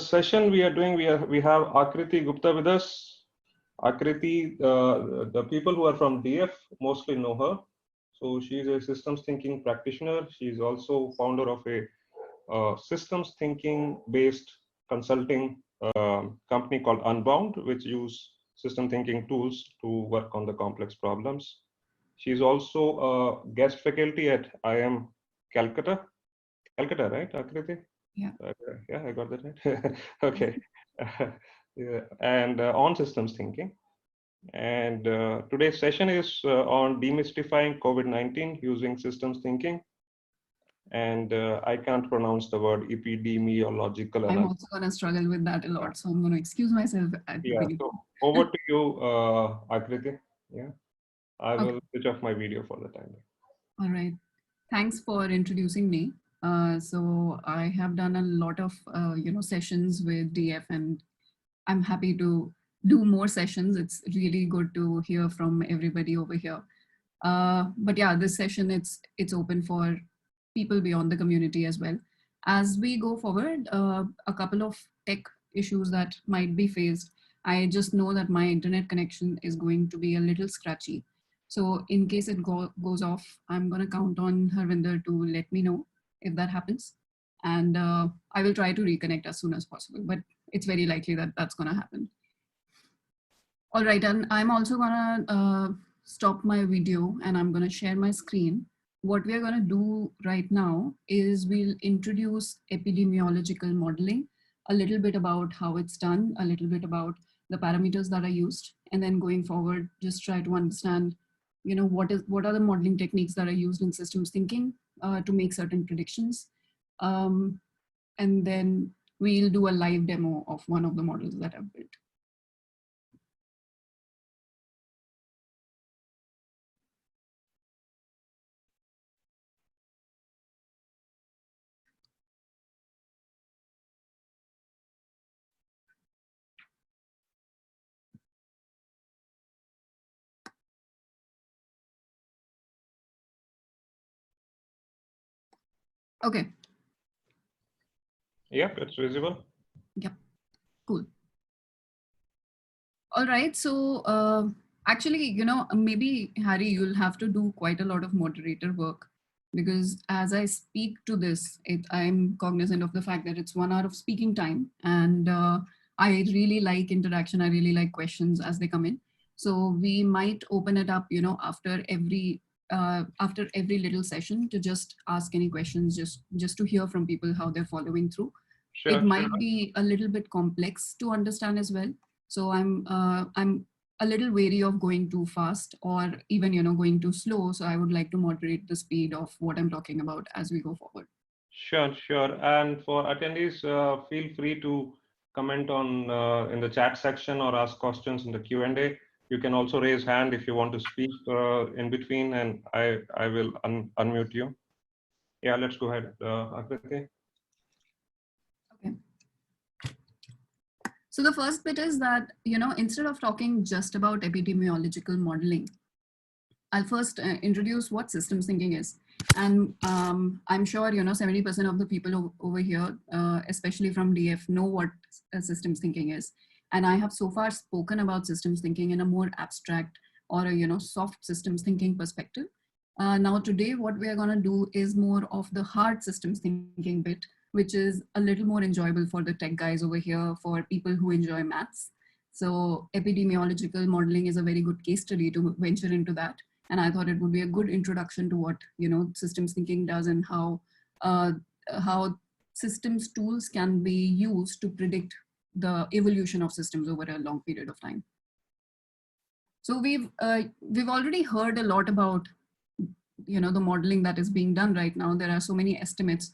session we are doing, we have Akriti Gupta with us. Akriti, the people who are from DF mostly know her. So she's a systems thinking practitioner. She's also founder of a systems thinking based consulting company called Unbound, which use system thinking tools to work on the complex problems. She's also a guest faculty at IIM Calcutta. Calcutta, right, Akriti? Yeah. Yeah, I got that right. Okay. Yeah. And on systems thinking. And today's session is on demystifying COVID-19 using systems thinking. And I can't pronounce the word epidemiological analysis. I'm also going to struggle with that a lot, so I'm going to excuse myself at the beginning. So over to you, Akriti. Yeah, I will switch off my video for the time. All right. Thanks for introducing me. So I have done a lot of sessions with DF, and I'm happy to do more sessions. It's really good to hear from everybody over here. But yeah, this session, it's open for people beyond the community as well. As we go forward, a couple of tech issues that might be faced. I just know that my internet connection is going to be a little scratchy. So in case it goes off, I'm going to count on Harvinder to let me know if that happens. And I will try to reconnect as soon as possible, but it's very likely that that's going to happen. All right, and I'm also going to stop my video and I'm going to share my screen. What we are going to do right now is we'll introduce epidemiological modeling, a little bit about how it's done, a little bit about the parameters that are used, and then going forward, just try to understand, what are the modeling techniques that are used in systems thinking to make certain predictions. And then we'll do a live demo of one of the models that I've built. Okay. Yep, it's visible. Yep, cool. All right, so actually, maybe Harry, you'll have to do quite a lot of moderator work, because as I speak to this, I'm cognizant of the fact that it's 1 hour of speaking time, and I really like interaction. I really like questions as they come in. So we might open it up, after every little session to just ask any questions, just to hear from people how they're following through. Sure, it might be a little bit complex to understand as well. So I'm a little wary of going too fast or even, going too slow. So I would like to moderate the speed of what I'm talking about as we go forward. Sure. And for attendees, feel free to comment on in the chat section or ask questions in the Q&A. You can also raise hand if you want to speak in between, and I will unmute you. Yeah, let's go ahead, Akriti. Okay. So the first bit is that, instead of talking just about epidemiological modeling, I'll first introduce what systems thinking is. And I'm sure, 70% of the people over here, especially from DF, know what systems thinking is. And I have so far spoken about systems thinking in a more abstract or a, soft systems thinking perspective. Now today, what we are going to do is more of the hard systems thinking bit, which is a little more enjoyable for the tech guys over here, for people who enjoy maths. So epidemiological modeling is a very good case study to venture into that. And I thought it would be a good introduction to what, systems thinking does and how systems tools can be used to predict the evolution of systems over a long period of time. So we've already heard a lot about, the modeling that is being done right now. There are so many estimates.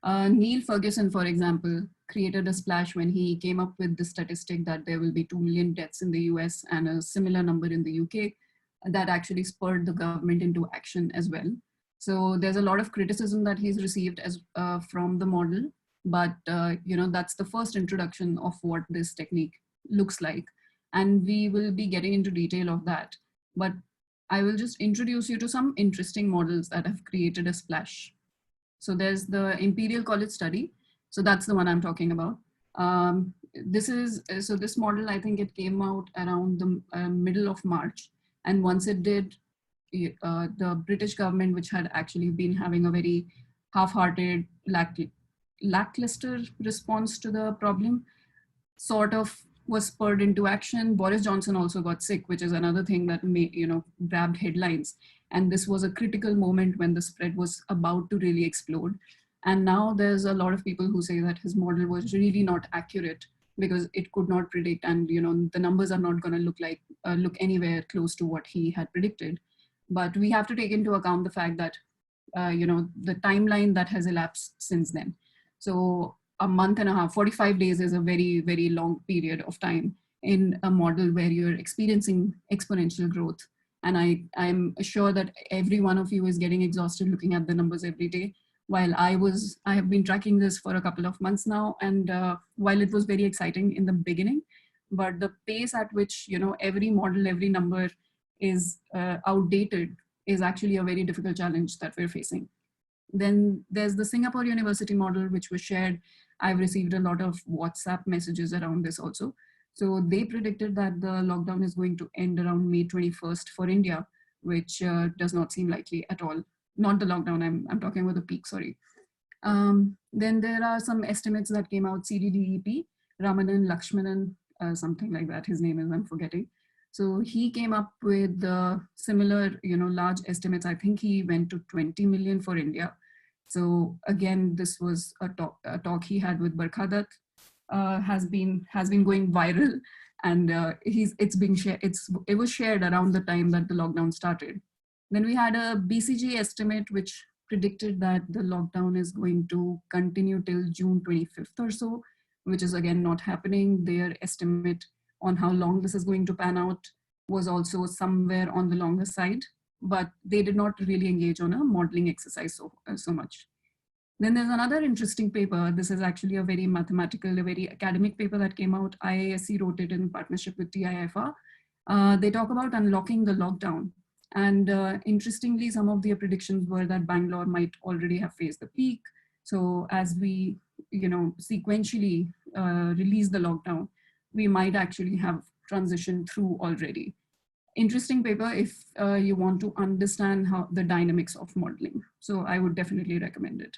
Neil Ferguson, for example, created a splash when he came up with the statistic that there will be 2 million deaths in the US and a similar number in the UK. That actually spurred the government into action as well. So there's a lot of criticism that he's received as from the model, but that's the first introduction of what this technique looks like. And we will be getting into detail of that. But I will just introduce you to some interesting models that have created a splash. So there's the Imperial College study. So that's the one I'm talking about. This model, I think it came out around the middle of March. And once it did, the British government, which had actually been having a very half-hearted, lackluster response to the problem, sort of was spurred into action. Boris Johnson also got sick, which is another thing that grabbed headlines. And this was a critical moment when the spread was about to really explode. And now there's a lot of people who say that his model was really not accurate because it could not predict, and the numbers are not going to look anywhere close to what he had predicted. But we have to take into account the fact that the timeline that has elapsed since then. So a month and a half, 45 days is a very, very long period of time in a model where you're experiencing exponential growth. And I'm sure that every one of you is getting exhausted looking at the numbers every day. While I have been tracking this for a couple of months now, and while it was very exciting in the beginning, but the pace at which every model, every number is outdated is actually a very difficult challenge that we're facing. Then there's the Singapore University model, which was shared. I've received a lot of WhatsApp messages around this also. So they predicted that the lockdown is going to end around May 21st for India, which does not seem likely at all. Not the lockdown, I'm talking about the peak, sorry. Then there are some estimates that came out, CDDEP, Ramanan Lakshmanan, something like that, his name is, I'm forgetting. So he came up with similar, large estimates. I think he went to 20 million for India. So again, this was a talk he had with Barkha Dutt, has been going viral, and it was shared around the time that the lockdown started. Then we had a BCG estimate which predicted that the lockdown is going to continue till June 25th or so, which is again not happening. Their estimate on how long this is going to pan out was also somewhere on the longer side, but they did not really engage on a modeling exercise so much. Then there's another interesting paper. This is actually a very mathematical, a very academic paper that came out. IISc wrote it in partnership with TIFR. They talk about unlocking the lockdown. And interestingly, some of their predictions were that Bangalore might already have faced the peak. So as we, sequentially release the lockdown, we might actually have transitioned through already. Interesting paper if you want to understand how the dynamics of modeling. So I would definitely recommend it.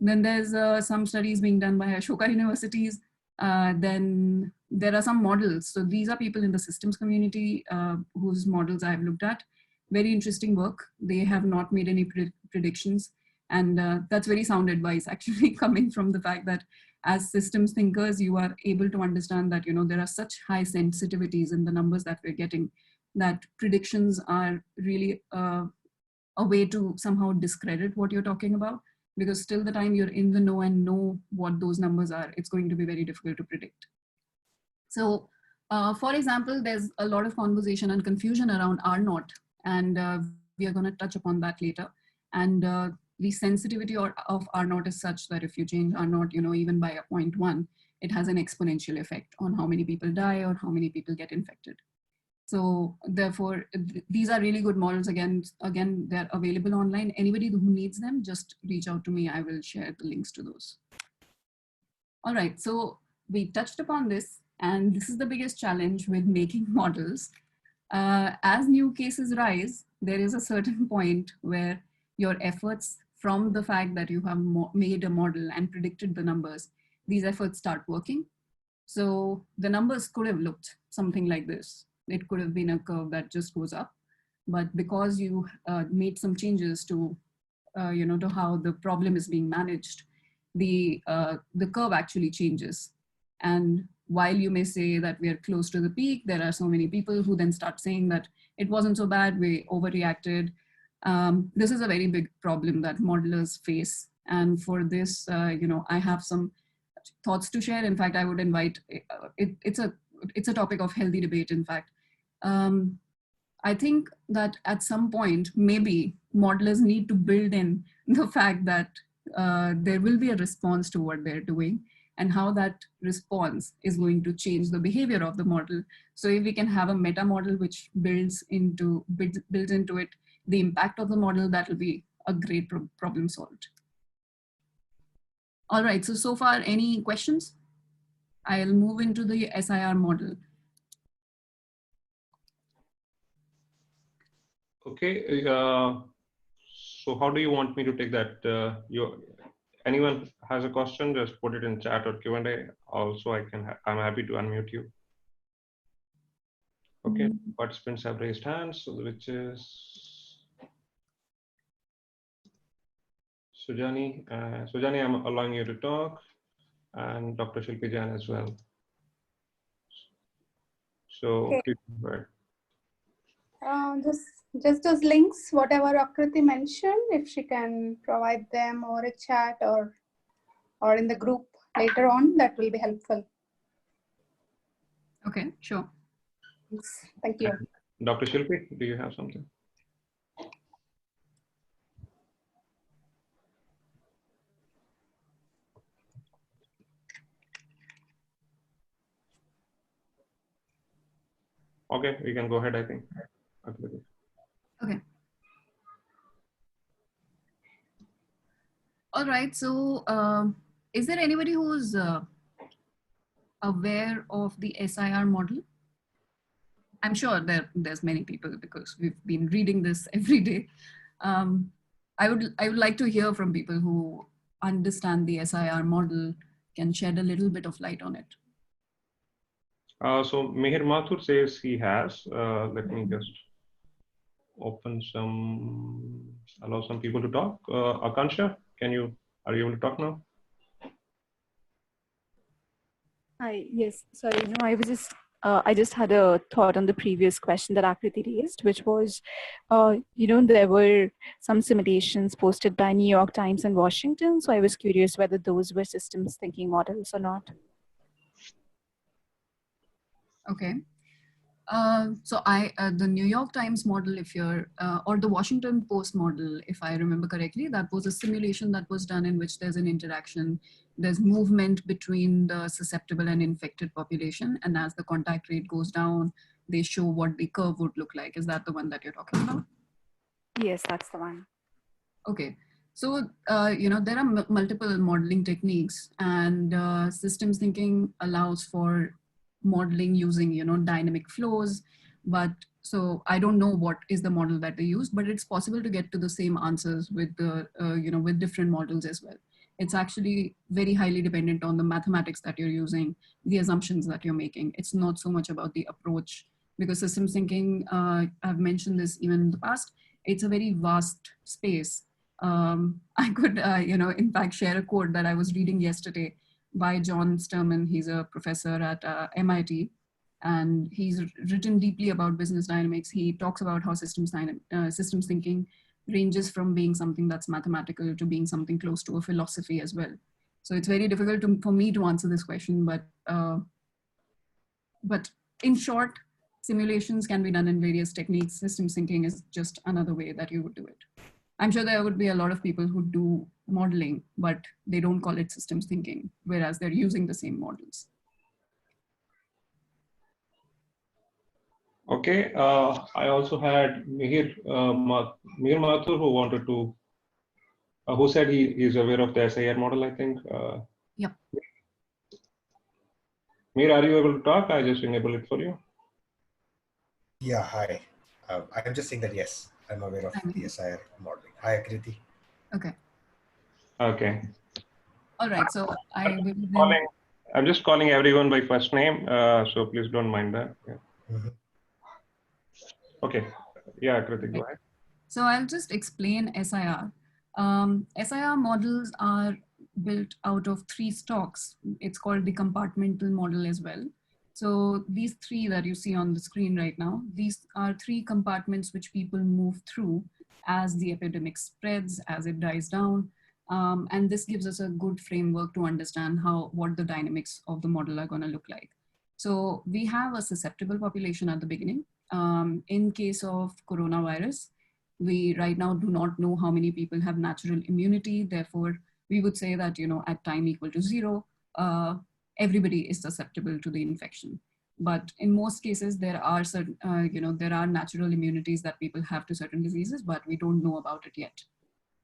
Then there's some studies being done by Ashoka universities. Then there are some models. So these are people in the systems community whose models I've looked at. Very interesting work. They have not made any predictions. And that's very sound advice actually coming from the fact that as systems thinkers, you are able to understand that, there are such high sensitivities in the numbers that we're getting, that predictions are really a way to somehow discredit what you're talking about, because till the time you're in the know and know what those numbers are, it's going to be very difficult to predict. So for example, there's a lot of conversation and confusion around R naught, and we are going to touch upon that later. And the sensitivity of R naught is such that if you change R naught, even by a 0.1, it has an exponential effect on how many people die or how many people get infected. So therefore, these are really good models. Again, they're available online. Anybody who needs them, just reach out to me. I will share the links to those. All right, so we touched upon this, and this is the biggest challenge with making models. As new cases rise, there is a certain point where your efforts, from the fact that you have made a model and predicted the numbers, these efforts start working. So the numbers could have looked something like this. It could have been a curve that just goes up, but because you made some changes to, to how the problem is being managed, the curve actually changes. And while you may say that we are close to the peak, there are so many people who then start saying that it wasn't so bad, we overreacted. This is a very big problem that modelers face. And for this, I have some thoughts to share. In fact, I would invite, it's a topic of healthy debate, in fact. I think that at some point, maybe modelers need to build in the fact that there will be a response to what they're doing, and how that response is going to change the behavior of the model. So if we can have a meta model which builds into it the impact of the model, that will be a great problem solved. All right, so far, any questions? I'll move into the SIR model. Okay. So how do you want me to take that? Anyone has a question, just put it in chat or Q&A. Also, I'm happy to unmute you. Okay, participants have raised hands, so which is Sujani. Sujani, I'm allowing you to talk, and Dr. Shilpi Jain as well. So Okay. please go ahead. Just those links, whatever Akriti mentioned, if she can provide them or a chat or in the group later on, that will be helpful. Okay, sure. Thank you. Dr. Shilpi, do you have something? Okay, we can go ahead, I think. Okay. All right, so is there anybody who's aware of the SIR model? I'm sure there's many people because we've been reading this every day. I would like to hear from people who understand the SIR model, can shed a little bit of light on it. So Mihir Mathur says he has. Let me just allow some people to talk. Akansha, are you able to talk now? Hi, yes, sorry, no, I just had a thought on the previous question that Akriti raised, which was, there were some simulations posted by New York Times and Washington. So I was curious whether those were systems thinking models or not. Okay. So the New York Times model, or the Washington Post model, if I remember correctly, that was a simulation that was done in which there's an interaction, there's movement between the susceptible and infected population. And as the contact rate goes down, they show what the curve would look like. Is that the one that you're talking about? Yes, that's the one. Okay. So, there are multiple modeling techniques, and systems thinking allows for modeling using, dynamic flows. But so I don't know what is the model that they use, but it's possible to get to the same answers with with different models as well. It's actually very highly dependent on the mathematics that you're using, the assumptions that you're making. It's not so much about the approach, because systems thinking, I've mentioned this even in the past, it's a very vast space. I could, in fact, share a quote that I was reading yesterday by John Sterman. He's a professor at MIT, and he's written deeply about business dynamics. He talks about how systems thinking ranges from being something that's mathematical to being something close to a philosophy as well. So it's very difficult for me to answer this question, but in short, simulations can be done in various techniques. Systems thinking is just another way that you would do it. I'm sure there would be a lot of people who do modeling, but they don't call it systems thinking, whereas they're using the same models. Okay, I also had Mihir Mathur who wanted to, who said he is aware of the SIR model, I think. Yep. Mihir, are you able to talk? I just enabled it for you. Yeah, hi. I'm just saying that yes, I'm aware of the SIR modeling. Hi, Akriti. Okay. Okay. All right. So I'm just calling everyone by first name, so please don't mind that. Yeah. Mm-hmm. Okay. Yeah, Akriti, go ahead. So I'll just explain SIR. SIR models are built out of 3 stocks. It's called the compartmental model as well. So these 3 that you see on the screen right now, these are 3 compartments which people move through as the epidemic spreads, as it dies down. And this gives us a good framework to understand what the dynamics of the model are going to look like. So we have a susceptible population at the beginning. In case of coronavirus, we right now do not know how many people have natural immunity. Therefore, we would say that, at time equal to 0, everybody is susceptible to the infection. But in most cases, there are certain, there are natural immunities that people have to certain diseases, but we don't know about it yet.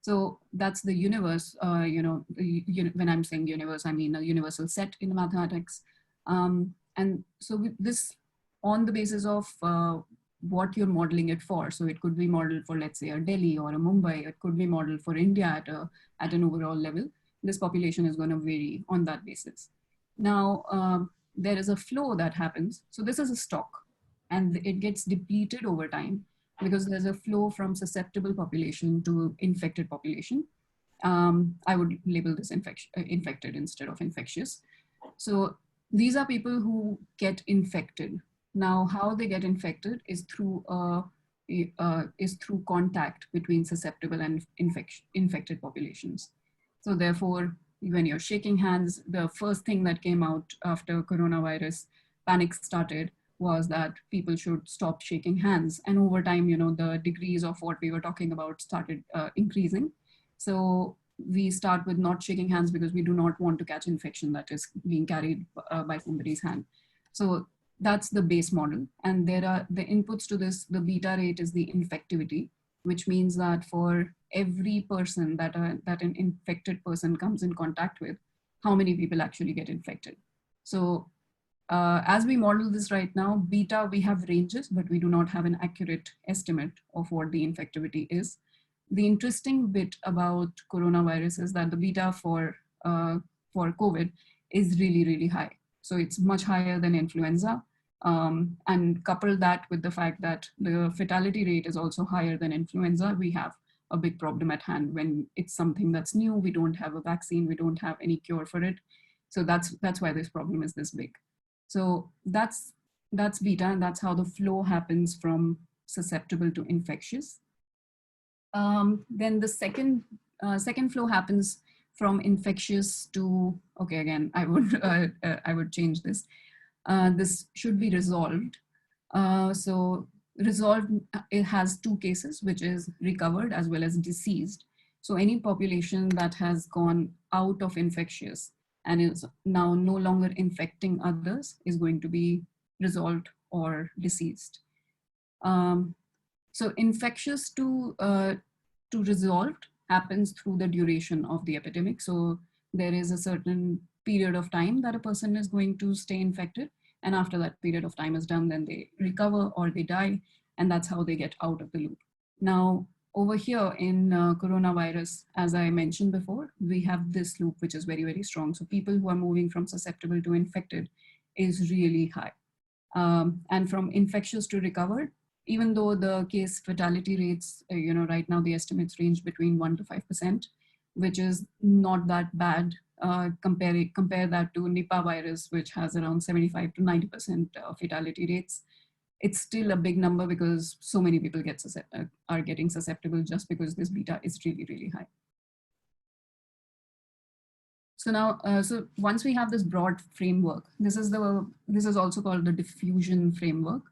So that's the universe, when I'm saying universe, I mean a universal set in mathematics. And so this on the basis of what you're modeling it for. So it could be modeled for, let's say, a Delhi or a Mumbai. It could be modeled for India at an overall level. This population is going to vary on that basis. Now, there is a flow that happens. So this is a stock, and it gets depleted over time because there's a flow from susceptible population to infected population. I would label this infected instead of infectious. So these are people who get infected. Now, how they get infected is through contact between susceptible and infected populations. So therefore, when you're shaking hands, the first thing that came out after coronavirus panic started was that people should stop shaking hands. And over time, the degrees of what we were talking about started increasing. So we start with not shaking hands because we do not want to catch infection that is being carried by somebody's hand. So that's the base model. And there are the inputs to this. The beta rate is the infectivity, which means that for every person that an infected person comes in contact with, how many people actually get infected. So as we model this right now, beta, we have ranges, but we do not have an accurate estimate of what the infectivity is. The interesting bit about coronavirus is that the beta for COVID is really, really high. So it's much higher than influenza. And couple that with the fact that the fatality rate is also higher than influenza, we have a big problem at hand when it's something that's new. We don't have a vaccine, we don't have any cure for it. So that's why this problem is this big. So that's beta, and that's how the flow happens from susceptible to infectious. Then the second flow happens from infectious to, okay, again, I would change this. This should be resolved. So resolved, it has two cases, which is recovered as well as deceased. So any population that has gone out of infectious and is now no longer infecting others is going to be resolved or deceased. So infectious to resolved happens through the duration of the epidemic. So there is a certain period of time that a person is going to stay infected. And after that period of time is done, then they recover or they die. And that's how they get out of the loop. Now, over here in coronavirus, as I mentioned before, we have this loop, which is very, very strong. So people who are moving from susceptible to infected is really high. And from infectious to recovered, even though the case fatality rates, right now the estimates range between 1% to 5%, which is not that bad. Compare that to Nipah virus, which has around 75 to 90% fatality rates. It's still a big number because so many people are getting susceptible just because this beta is really, really high. So now, so once we have this broad framework, this is also called the diffusion framework.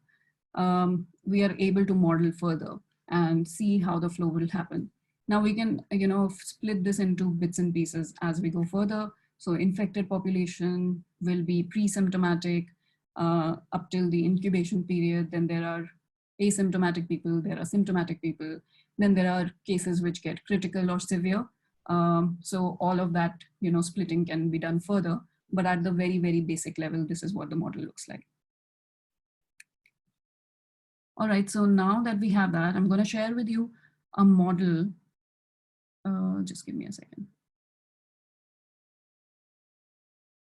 We are able to model further and see how the flow will happen. Now we can, split this into bits and pieces as we go further. So infected population will be pre-symptomatic up till the incubation period. Then there are asymptomatic people, there are symptomatic people. Then there are cases which get critical or severe. So all of that, splitting can be done further. But at the very, very basic level, this is what the model looks like. All right, so now that we have that, I'm going to share with you a model. Just give me a second.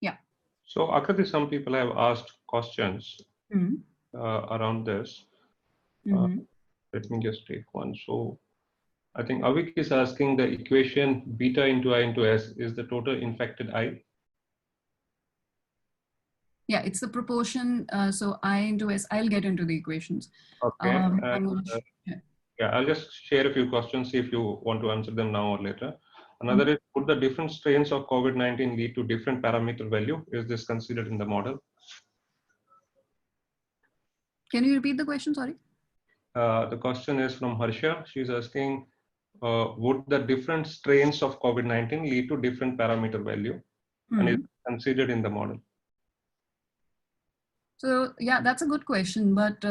Yeah. So Akriti, some people have asked questions around this. Let me just take one. So I think Avik is asking the equation beta into I into S is the total infected I. Yeah, it's the proportion. So I into S, I'll get into the equations. Okay. Yeah, I'll just share a few questions, see if you want to answer them now or later. Another is, would the different strains of COVID-19 lead to different parameter value? Is this considered in the model? Can you repeat the question, sorry? The question is from Harsha. She's asking, would the different strains of COVID-19 lead to different parameter value? And is considered in the model? So yeah, that's a good question. But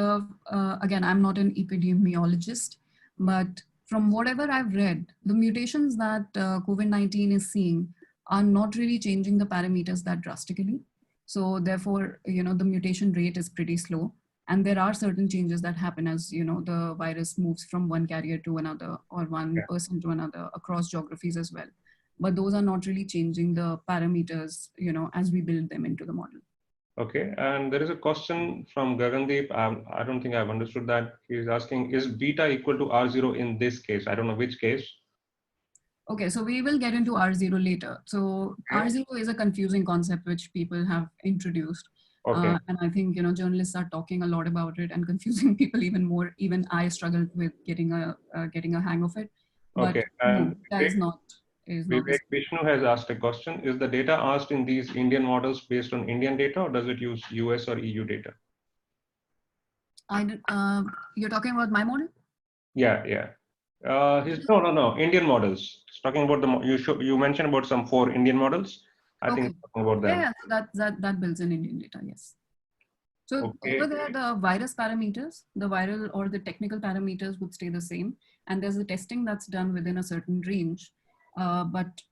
again, I'm not an epidemiologist, but from whatever I've read, the mutations that COVID-19 is seeing are not really changing the parameters that drastically. So therefore, the mutation rate is pretty slow. And there are certain changes that happen as, the virus moves from one carrier to another or one person to another across geographies as well. But those are not really changing the parameters, as we build them into the model. Okay, and there is a question from Gagandeep. I don't think I've understood that. He's asking, is beta equal to R0 in this case? I don't know which case. Okay, so we will get into R0 later. So R0 is a confusing concept which people have introduced. Okay. And I think, journalists are talking a lot about it and confusing people even more. Even I struggled with getting a hang of it. But okay, and no, that is not. Vivek Vishnu has asked a question. Is the data asked in these Indian models based on Indian data, or does it use US or EU data? You're talking about my model? Yeah. No. Indian models. He's talking about you mentioned about some 4 Indian models. I think he's talking about them. Yeah, that builds in Indian data, yes. So over there, the virus parameters, the viral or the technical parameters would stay the same. And there's a testing that's done within a certain range. But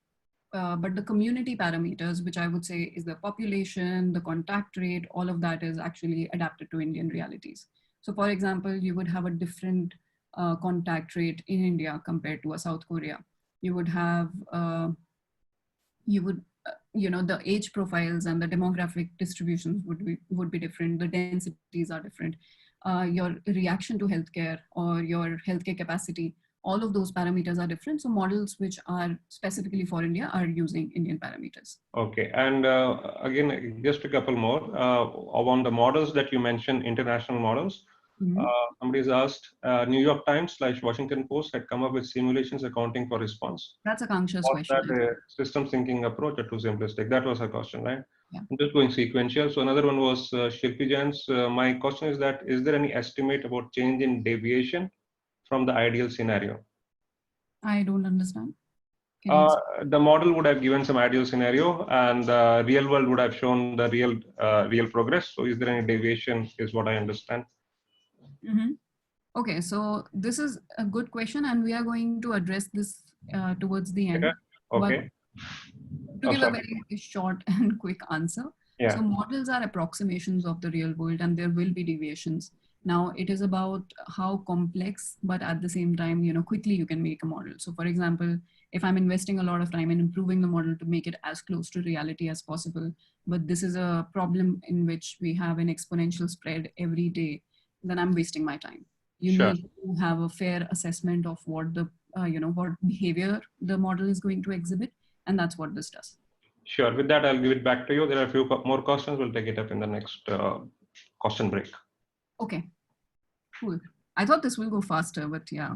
the community parameters, which I would say is the population, the contact rate, all of that is actually adapted to Indian realities. So for example, you would have a different contact rate in India compared to a South Korea. You would have, the age profiles and the demographic distributions would be different. The densities are different. Your reaction to healthcare or your healthcare capacity, all of those parameters are different. So models which are specifically for India are using Indian parameters. Okay, and again, just a couple more on the models that you mentioned, international models. Somebody's asked, New York Times / Washington Post had come up with simulations accounting for response. That's a Kanksha's question. Was that a system thinking approach or too simplistic? That was her question, right? Yeah. I'm just going sequential. So another one was Shilpi Jain's. My question is that, is there any estimate about change in deviation from the ideal scenario? I don't understand. The model would have given some ideal scenario, and the real world would have shown the real progress. So is there any deviation, is what I understand. Okay, so this is a good question, and we are going to address this towards the end. Okay. But to give a very short and quick answer. Yeah. So models are approximations of the real world, and there will be deviations. Now it is about how complex, but at the same time, quickly you can make a model. So for example, if I'm investing a lot of time in improving the model to make it as close to reality as possible, but this is a problem in which we have an exponential spread every day, then I'm wasting my time. You need to have a fair assessment of what the, what behavior the model is going to exhibit. And that's what this does. Sure. With that, I'll give it back to you. There are a few more questions. We'll take it up in the next question break. Okay, cool. I thought this will go faster, but yeah,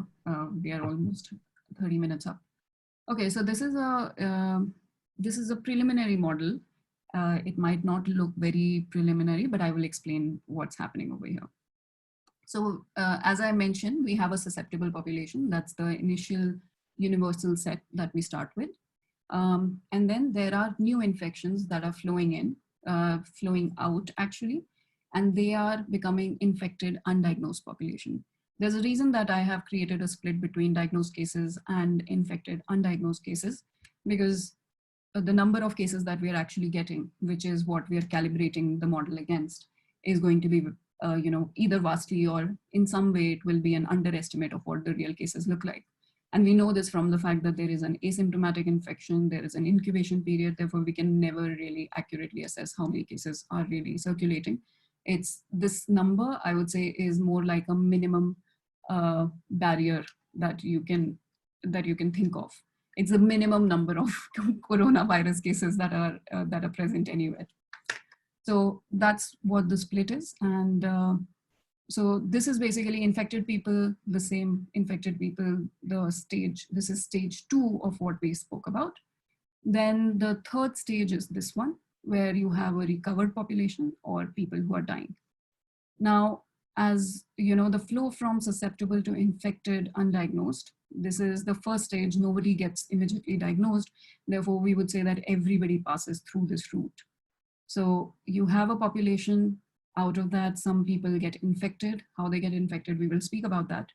we are almost 30 minutes up. Okay, so this is a preliminary model. It might not look very preliminary, but I will explain what's happening over here. So as I mentioned, we have a susceptible population. That's the initial universal set that we start with. And then there are new infections that are flowing out actually, and they are becoming infected undiagnosed population. There's a reason that I have created a split between diagnosed cases and infected undiagnosed cases, because the number of cases that we are actually getting, which is what we are calibrating the model against, is going to be either vastly or in some way it will be an underestimate of what the real cases look like. And we know this from the fact that there is an asymptomatic infection, there is an incubation period, therefore we can never really accurately assess how many cases are really circulating. It's this number, I would say, is more like a minimum barrier that you can think of. It's the minimum number of coronavirus cases that are present anywhere. So that's what the split is. And so this is basically infected people, the same infected people, this is stage 2 of what we spoke about. Then the third stage is this one, where you have a recovered population or people who are dying. Now, as you know, the flow from susceptible to infected undiagnosed, this is the first stage, nobody gets immediately diagnosed. Therefore, we would say that everybody passes through this route. So you have a population. Out of that, some people get infected. How they get infected, we will speak about that.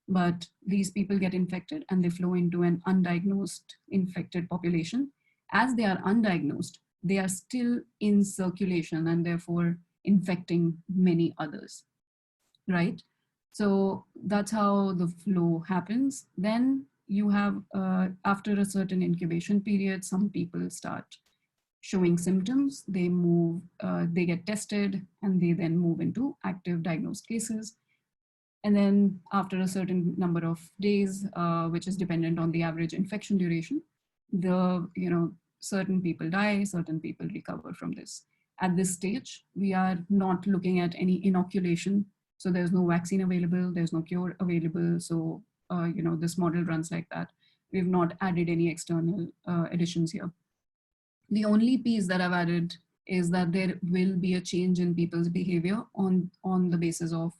But these people get infected and they flow into an undiagnosed infected population. As they are undiagnosed, they are still in circulation and therefore infecting many others, right? So that's how the flow happens. Then you have, after a certain incubation period, some people start showing symptoms, they move, they get tested, and they then move into active diagnosed cases. And then after a certain number of days, which is dependent on the average infection duration, certain people die, certain people recover from this. At this stage, we are not looking at any inoculation. So there's no vaccine available, there's no cure available. So, this model runs like that. We've not added any external additions here. The only piece that I've added is that there will be a change in people's behavior on the basis of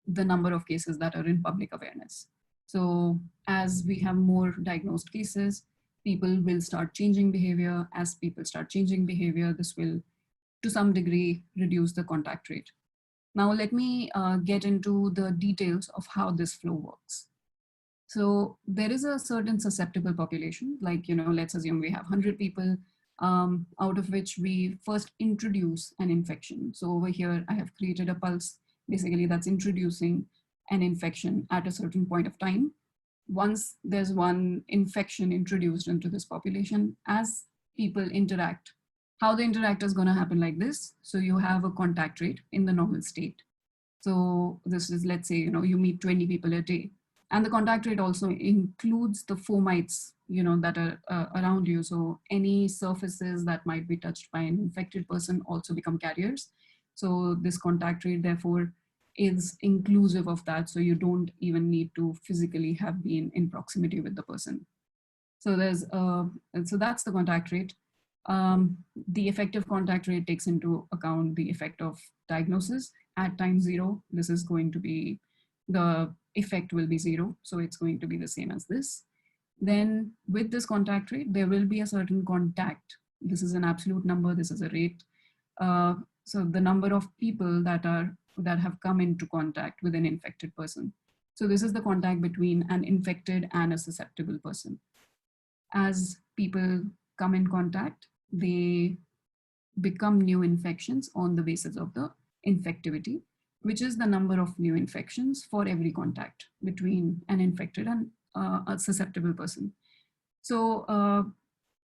the number of cases that are in public awareness. So as we have more diagnosed cases, people will start changing behavior. As people start changing behavior, this will, to some degree, reduce the contact rate. Now let me get into the details of how this flow works. So there is a certain susceptible population, like, let's assume we have 100 people, out of which we first introduce an infection. So over here, I have created a pulse, basically that's introducing an infection at a certain point of time. Once there's one infection introduced into this population, as people interact, how they interact is going to happen like this. So you have a contact rate in the normal state. So this is, let's say, you meet 20 people a day. And the contact rate also includes the fomites, that are around you. So any surfaces that might be touched by an infected person also become carriers. So this contact rate, therefore, is inclusive of that. So you don't even need to physically have been in proximity with the person. So so that's the contact rate. The effective contact rate takes into account the effect of diagnosis at time 0. This is going to be, the effect will be 0. So it's going to be the same as this. Then with this contact rate, there will be a certain contact. This is an absolute number. This is a rate. So the number of people that have come into contact with an infected person. So this is the contact between an infected and a susceptible person. As people come in contact, they become new infections on the basis of the infectivity, which is the number of new infections for every contact between an infected and a susceptible person. So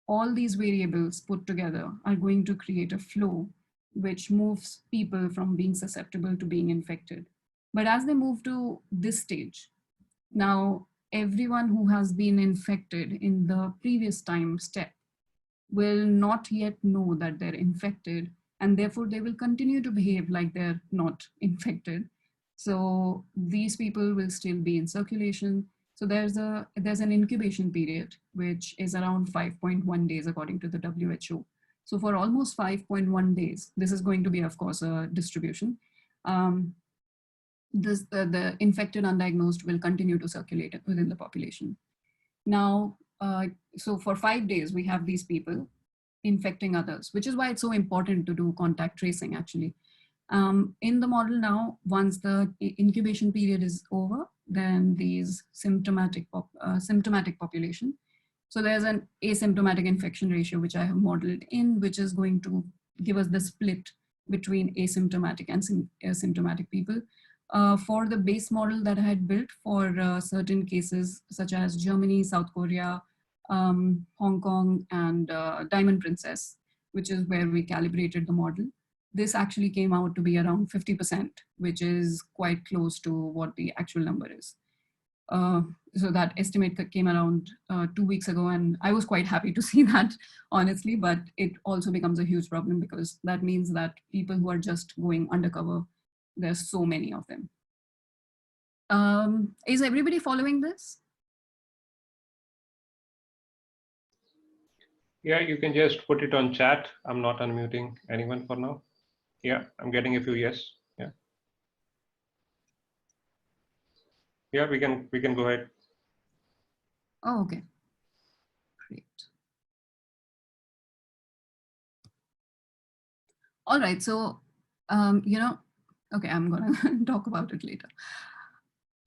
all these variables put together are going to create a flow which moves people from being susceptible to being infected. But as they move to this stage, now everyone who has been infected in the previous time step will not yet know that they're infected, and therefore they will continue to behave like they're not infected. So these people will still be in circulation. So there's an incubation period, which is around 5.1 days according to the WHO. So for almost 5.1 days, this is going to be, of course, a distribution. The infected undiagnosed will continue to circulate within the population. Now, so for 5 days, we have these people infecting others, which is why it's so important to do contact tracing, actually. In the model now, once the incubation period is over, then these symptomatic population. So there's an asymptomatic infection ratio, which I have modeled in, which is going to give us the split between asymptomatic and asymptomatic people. For the base model that I had built for certain cases, such as Germany, South Korea, Hong Kong, and Diamond Princess, which is where we calibrated the model, this actually came out to be around 50%, which is quite close to what the actual number is. So that estimate came around 2 weeks ago, and I was quite happy to see that, honestly, but it also becomes a huge problem because that means that people who are just going undercover, there's so many of them. Is everybody following this? Yeah, you can just put it on chat. I'm not unmuting anyone for now. Yeah, I'm getting a few yes. Yeah. Yeah, we can go ahead. Oh, okay. Great. All right, so, okay, I'm gonna talk about it later.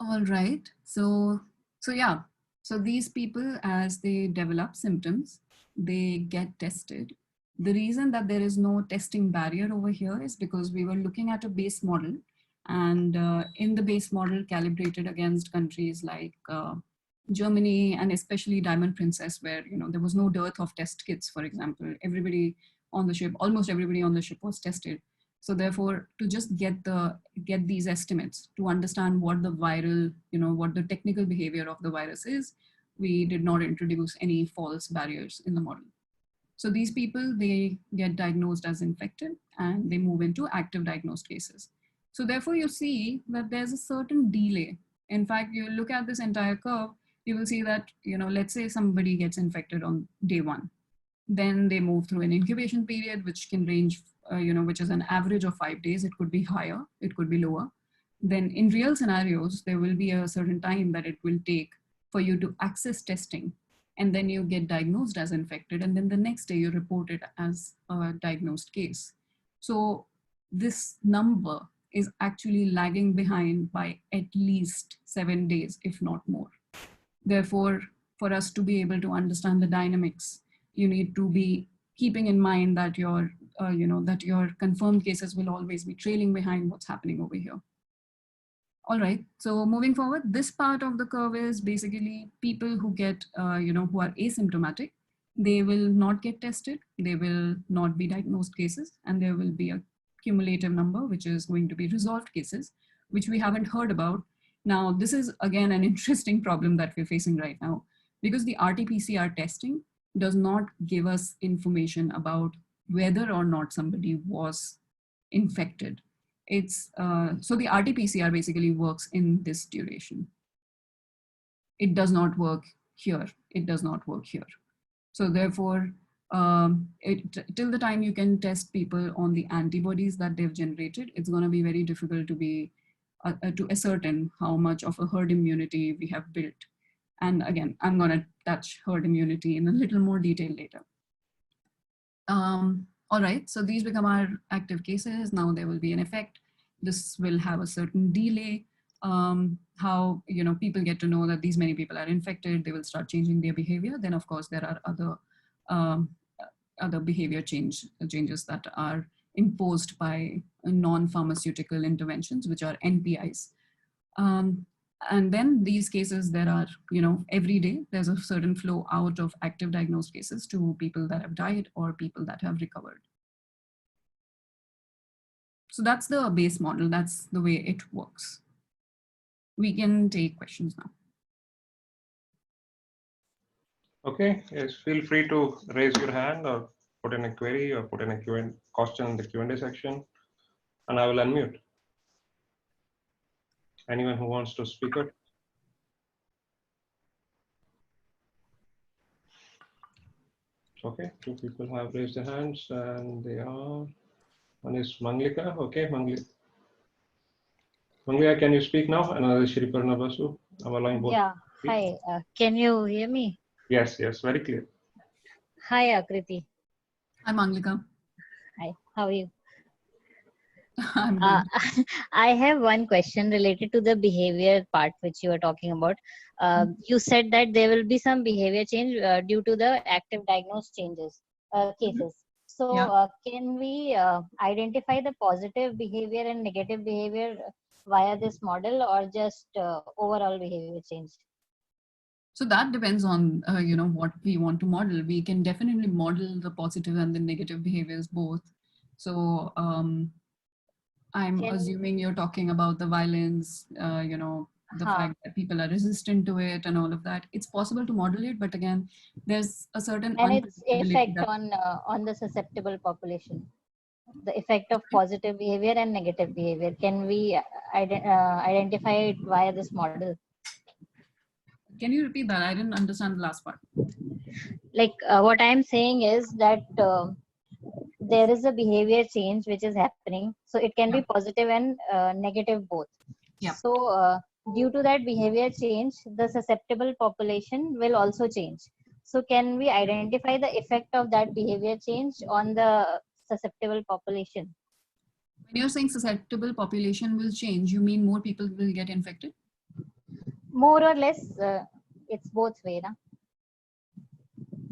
All right, so yeah, so these people, as they develop symptoms, they get tested. The reason that there is no testing barrier over here is because we were looking at a base model, and in the base model calibrated against countries like Germany and especially Diamond Princess, where there was no dearth of test kits, for example. Everybody on the ship, almost everybody on the ship was tested. So therefore, to just get these estimates to understand what the viral, what the technical behavior of the virus is, we did not introduce any false barriers in the model. So these people, they get diagnosed as infected and they move into active diagnosed cases. So therefore you see that there's a certain delay. In fact, you look at this entire curve, you will see that, let's say somebody gets infected on day 1. Then they move through an incubation period, which can range, which is an average of 5 days. It could be higher, it could be lower. Then in real scenarios, there will be a certain time that it will take for you to access testing. And then you get diagnosed as infected. And then the next day you report it as a diagnosed case. So this number is actually lagging behind by at least 7 days, if not more. Therefore, for us to be able to understand the dynamics, you need to be keeping in mind that your confirmed cases will always be trailing behind what's happening over here. All right, so moving forward, this part of the curve is basically people who get, who are asymptomatic. They will not get tested. They will not be diagnosed cases, and there will be a cumulative number, which is going to be resolved cases, which we haven't heard about. Now, this is again an interesting problem that we're facing right now, because the RT-PCR testing does not give us information about whether or not somebody was infected. So the RT-PCR basically works in this duration. It does not work here. It does not work here. So therefore, till the time you can test people on the antibodies that they've generated, it's going to be very difficult to ascertain how much of a herd immunity we have built. And again, I'm going to touch herd immunity in a little more detail later. All right, so these become our active cases. Now there will be an effect. This will have a certain delay. How people get to know that these many people are infected, they will start changing their behavior. Then of course there are other behavior changes that are imposed by non-pharmaceutical interventions, which are NPIs. And then these cases, there are, every day there's a certain flow out of active diagnosed cases to people that have died or people that have recovered. So that's the base model. That's the way it works. We can take questions now. Okay, yes, feel free to raise your hand or put in a query or put in a question in the Q&A section, and I will unmute. Anyone who wants to speak up? Okay, 2 people have raised their hands, and they are, one is Manglika. Okay, Manglika, can you speak now? Another is Shriparna Basu. I'm allowing both. Yeah, hi, can you hear me? Yes, very clear. Hi, Akriti. Hi, Manglika. Hi, how are you? I'm good. I have one question related to the behavior part which you were talking about. You said that there will be some behavior change due to the active diagnosed cases. So Yeah. can we identify the positive behavior and negative behavior via this model, or just overall behavior change? So that depends on, what we want to model. We can definitely model the positive and the negative behaviors both. So I'm assuming you're talking about the violence, the fact that people are resistant to it and all of that. It's possible to model it, but again, there's a certain and its effect that, on the susceptible population, the effect of positive behavior and negative behavior. Can we identify it via this model? Can you repeat that? I didn't understand the last part. Like what I'm saying is that there is a behavior change which is happening. So it can be positive and negative both. Yeah. So due to that behavior change, the susceptible population will also change. So can we identify the effect of that behavior change on the susceptible population? When you're saying susceptible population will change, you mean more people will get infected? More or less, it's both way. Na?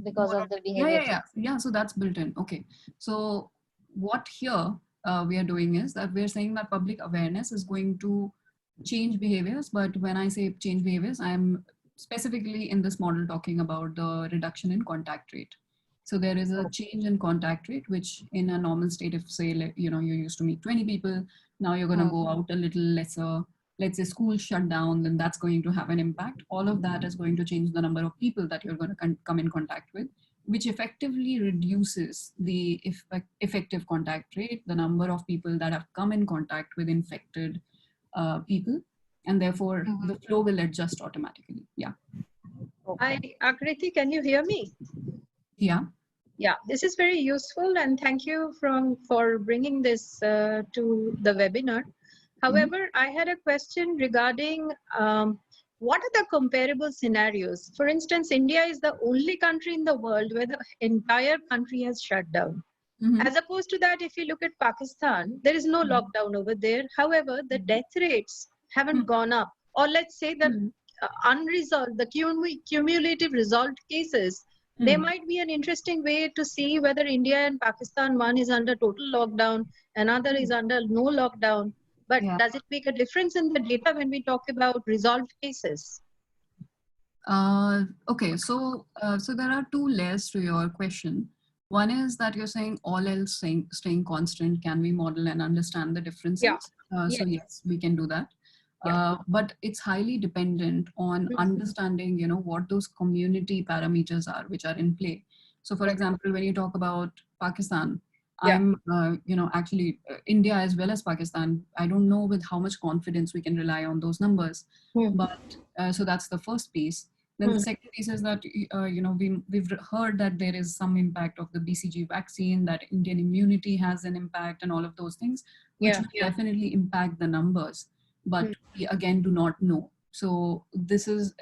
because of the behavior change. Yeah, so that's built in. Okay. So what here we are doing is that we're saying that public awareness is going to change behaviors. But when I say change behaviors, I'm specifically in this model talking about the reduction in contact rate. So there is a change in contact rate, which in a normal state, if say, you used to meet 20 people, now you're going to go out a little lesser. Let's say school shut down, then that's going to have an impact. All of that is going to change the number of people that you're going to come in contact with, which effectively reduces the effective contact rate, the number of people that have come in contact with infected people, and therefore the flow will adjust automatically. Yeah. Hi, Akriti, can you hear me? Yeah. Yeah, this is very useful, and thank you for bringing this to the webinar. However, I had a question regarding what are the comparable scenarios? For instance, India is the only country in the world where the entire country has shut down. As opposed to that, if you look at Pakistan, there is no lockdown over there. However, the death rates haven't gone up. Or let's say the unresolved, the cumulative resolved cases, there might be an interesting way to see whether India and Pakistan, one is under total lockdown, another is under no lockdown. But does it make a difference in the data when we talk about resolved cases? Okay, so there are two layers to your question. One is that you're saying all else staying constant, can we model and understand the differences? Yeah. So yes, we can do that. But it's highly dependent on understanding, what those community parameters are, which are in play. So for example, when you talk about Pakistan, I'm, actually India as well as Pakistan, I don't know with how much confidence we can rely on those numbers. But so that's the first piece. Then the second piece is that, we've heard that there is some impact of the BCG vaccine, that Indian immunity has an impact and all of those things, which will definitely impact the numbers. But we again do not know. So this is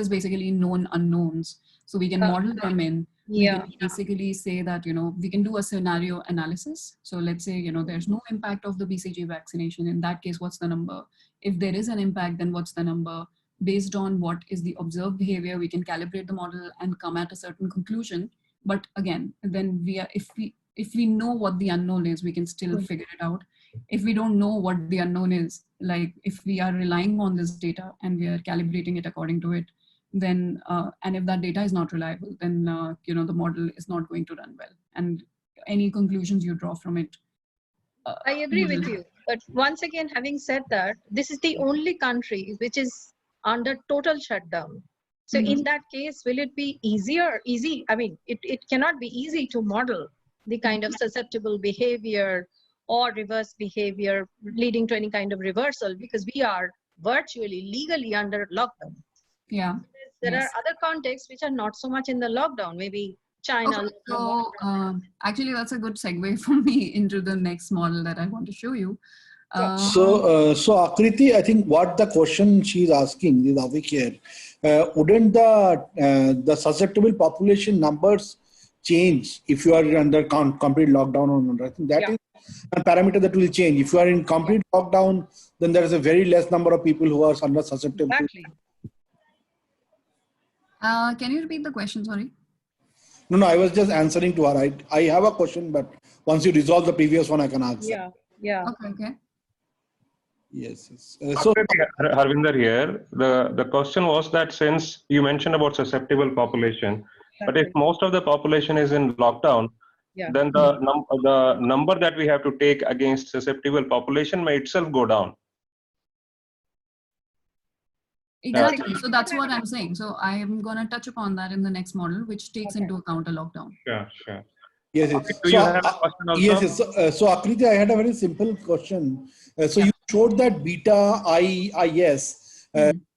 basically known unknowns. So we can model them in. We can basically say that, we can do a scenario analysis. So let's say, there's no impact of the BCG vaccination. In that case, what's the number? If there is an impact, then what's the number? Based on what is the observed behavior, we can calibrate the model and come at a certain conclusion. But again, then if we know what the unknown is, we can still figure it out. If we don't know what the unknown is, like if we are relying on this data and we are calibrating it according to it, then and if that data is not reliable, then the model is not going to run well, and any conclusions you draw from it. I agree with you, but once again, having said that, this is the only country which is under total shutdown. So in that case, will it be easy? I mean, it cannot be easy to model the kind of susceptible behavior or reverse behavior leading to any kind of reversal, because we are virtually legally under lockdown. Yeah. There are other contexts which are not so much in the lockdown, maybe China. Okay, so actually that's a good segue for me into the next model that I want to show you. So Akriti, I think what the question she's asking is over here, wouldn't the susceptible population numbers change if you are under complete lockdown or not? I think that is a parameter that will change. If you are in complete lockdown, then there is a very less number of people who are under susceptible. Exactly. Can you repeat the question? Sorry. No, I was just answering to her. I have a question, but once you resolve the previous one, I can answer. Yeah. Okay. Yes. So Harvinder here. The question was that since you mentioned about susceptible population, but if most of the population is in lockdown, then the number that we have to take against susceptible population may itself go down. Exactly. So that's what I'm saying. So I am going to touch upon that in the next model, which takes into account a lockdown. Sure. Yes. Do you have a question also? Yes. So Akriti, I had a very simple question. So you showed that beta IIS.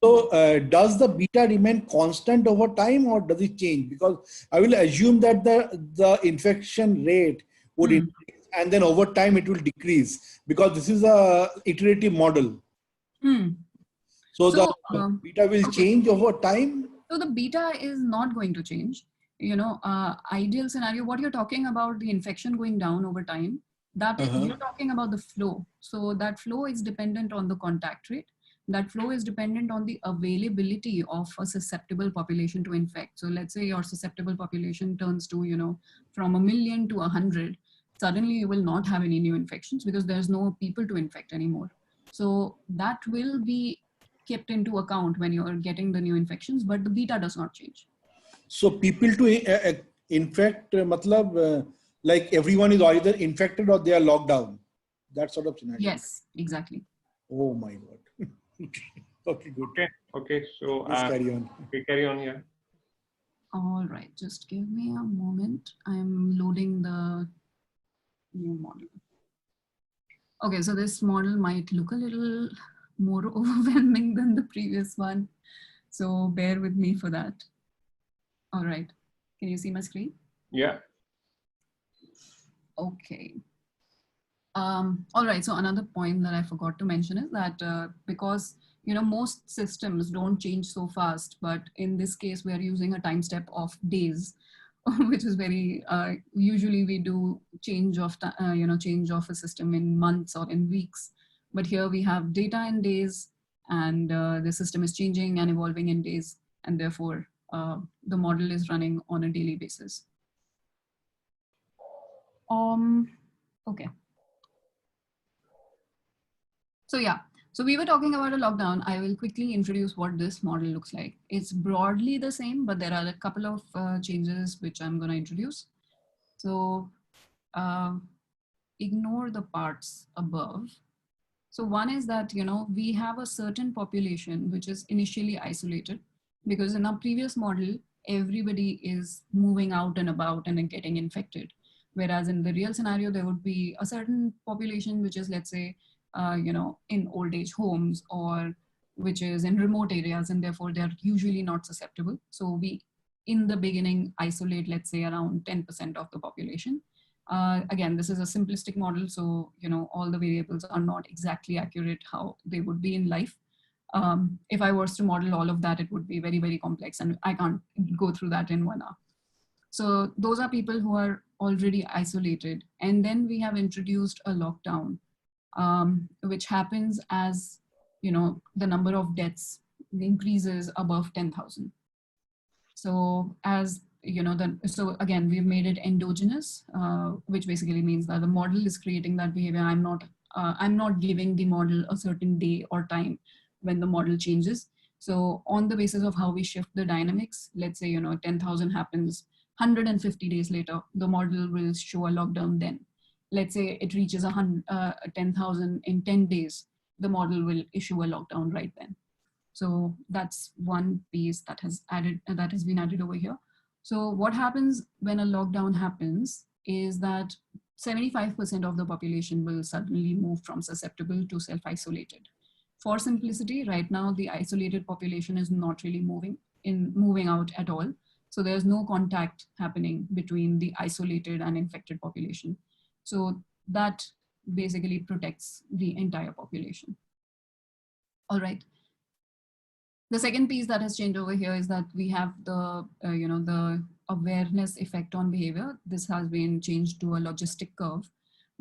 So does the beta remain constant over time, or does it change? Because I will assume that the infection rate would increase, and then over time it will decrease, because this is a iterative model. So the beta will change over time? So the beta is not going to change. Ideal scenario, what you're talking about, the infection going down over time, that you're talking about the flow. So that flow is dependent on the contact rate. that flow is dependent on the availability of a susceptible population to infect. So let's say your susceptible population turns to, from 1 million to 100, suddenly you will not have any new infections because there's no people to infect anymore. So that will be kept into account when you're getting the new infections, but the beta does not change. So people to infect, like everyone is either infected or they are locked down. That sort of scenario. Yes, exactly. Oh my God. Okay, good. Okay. So Let's carry on. we carry on here. All right, just give me a moment. I'm loading the new model. Okay, so this model might look a little more overwhelming than the previous one. So bear with me for that. All right, can you see my screen? Yeah. Okay. All right, so another point that I forgot to mention is that because most systems don't change so fast, but in this case we are using a time step of days, which is very usually we do change of change of a system in months or in weeks, but here we have data in days, and the system is changing and evolving in days, and therefore the model is running on a daily basis. Okay. So yeah, so we were talking about a lockdown. I will quickly introduce what this model looks like. It's broadly the same, but there are a couple of changes which I'm going to introduce. So ignore the parts above. So one is that, we have a certain population which is initially isolated, because in our previous model, everybody is moving out and about and getting infected. Whereas in the real scenario, there would be a certain population which is, let's say, in old age homes, or which is in remote areas, and therefore they're usually not susceptible. So we, in the beginning, isolate, let's say, around 10% of the population. Again, this is a simplistic model, so all the variables are not exactly accurate how they would be in life. If I was to model all of that, it would be very, very complex, and I can't go through that in 1 hour. So those are people who are already isolated. And then we have introduced a lockdown, which happens as, the number of deaths increases above 10,000. So as, so again, we've made it endogenous, which basically means that the model is creating that behavior. I'm not giving the model a certain day or time when the model changes. So on the basis of how we shift the dynamics, let's say, 10,000 happens 150 days later, the model will show a lockdown then. Let's say it reaches 10,000 in 10 days, the model will issue a lockdown right then. So that's one piece that has been added over here. So what happens when a lockdown happens is that 75% of the population will suddenly move from susceptible to self-isolated. For simplicity, right now, the isolated population is not really moving out at all. So there's no contact happening between the isolated and infected population. So that basically protects the entire population. All right. The second piece that has changed over here is that we have the, the awareness effect on behavior. This has been changed to a logistic curve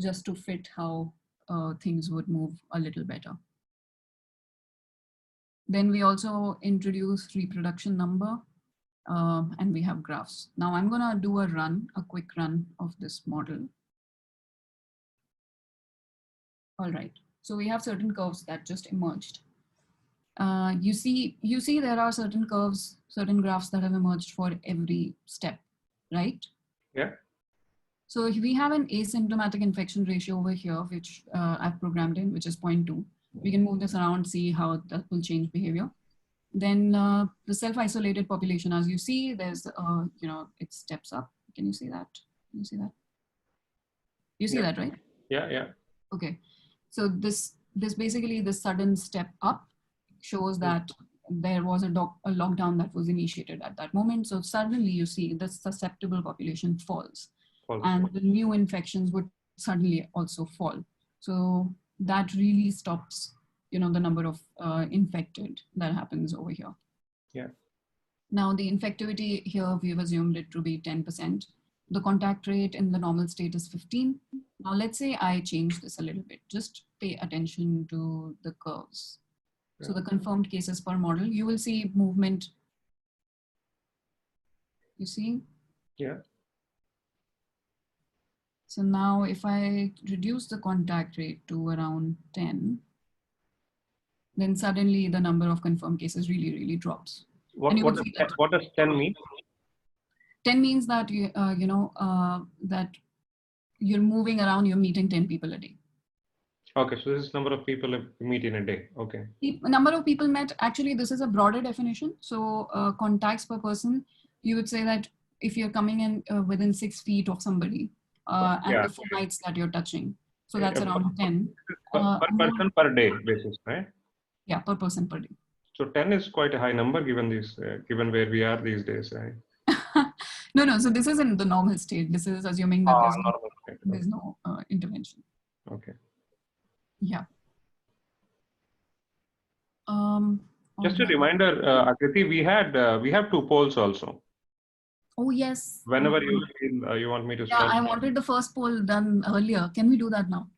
just to fit how things would move a little better. Then we also introduce reproduction number, and we have graphs. Now I'm gonna do a quick run of this model. All right, so we have certain curves that just emerged. You see there are certain curves, certain graphs that have emerged for every step, right? Yeah. So if we have an asymptomatic infection ratio over here, which I've programmed in, which is 0.2, we can move this around, see how that will change behavior. Then the self-isolated population, as you see, there's, it steps up. Can you see that? Can you see that? You see that, right? Yeah, yeah. Okay. So this basically, the sudden step up shows that there was a lockdown that was initiated at that moment. So suddenly you see the susceptible population falls. And the new infections would suddenly also fall. So that really stops, the number of infected that happens over here. Yeah. Now the infectivity here, we've assumed it to be 10%. The contact rate in the normal state is 15. Now let's say I change this a little bit. Just pay attention to the curves. So the confirmed cases per model, you will see movement. You see? Yeah. So now if I reduce the contact rate to around 10, then suddenly the number of confirmed cases really, really drops. And you will see that What does 10 mean? 10 means that that you're moving around, you're meeting 10 people a day. Okay, so this is number of people you meet in a day. Okay. Number of people met, actually, this is a broader definition. So contacts per person, you would say that if you're coming in within 6 feet of somebody and the 4 nights that you're touching. So that's around 10. Per person per day basis, right? Yeah, per person per day. So 10 is quite a high number given this, given where we are these days, right? No. So this is in the normal state. This is assuming that there's no intervention. Okay. Yeah. Just a reminder, Akriti, we have 2 polls also. Oh yes. Whenever you feel you want me to start. Yeah, I wanted the first poll done earlier. Can we do that now?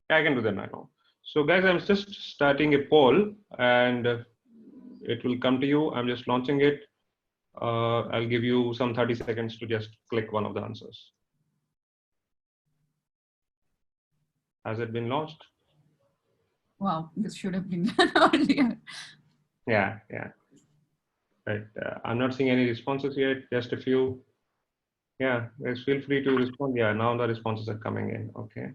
I can do that now. So guys, I'm just starting a poll and it will come to you. I'm just launching it. I'll give you some 30 seconds to just click one of the answers. Has it been launched? Wow, this should have been done earlier. Yeah. But I'm not seeing any responses yet, just a few. Yeah, guys, feel free to respond. Yeah, now the responses are coming in. Okay.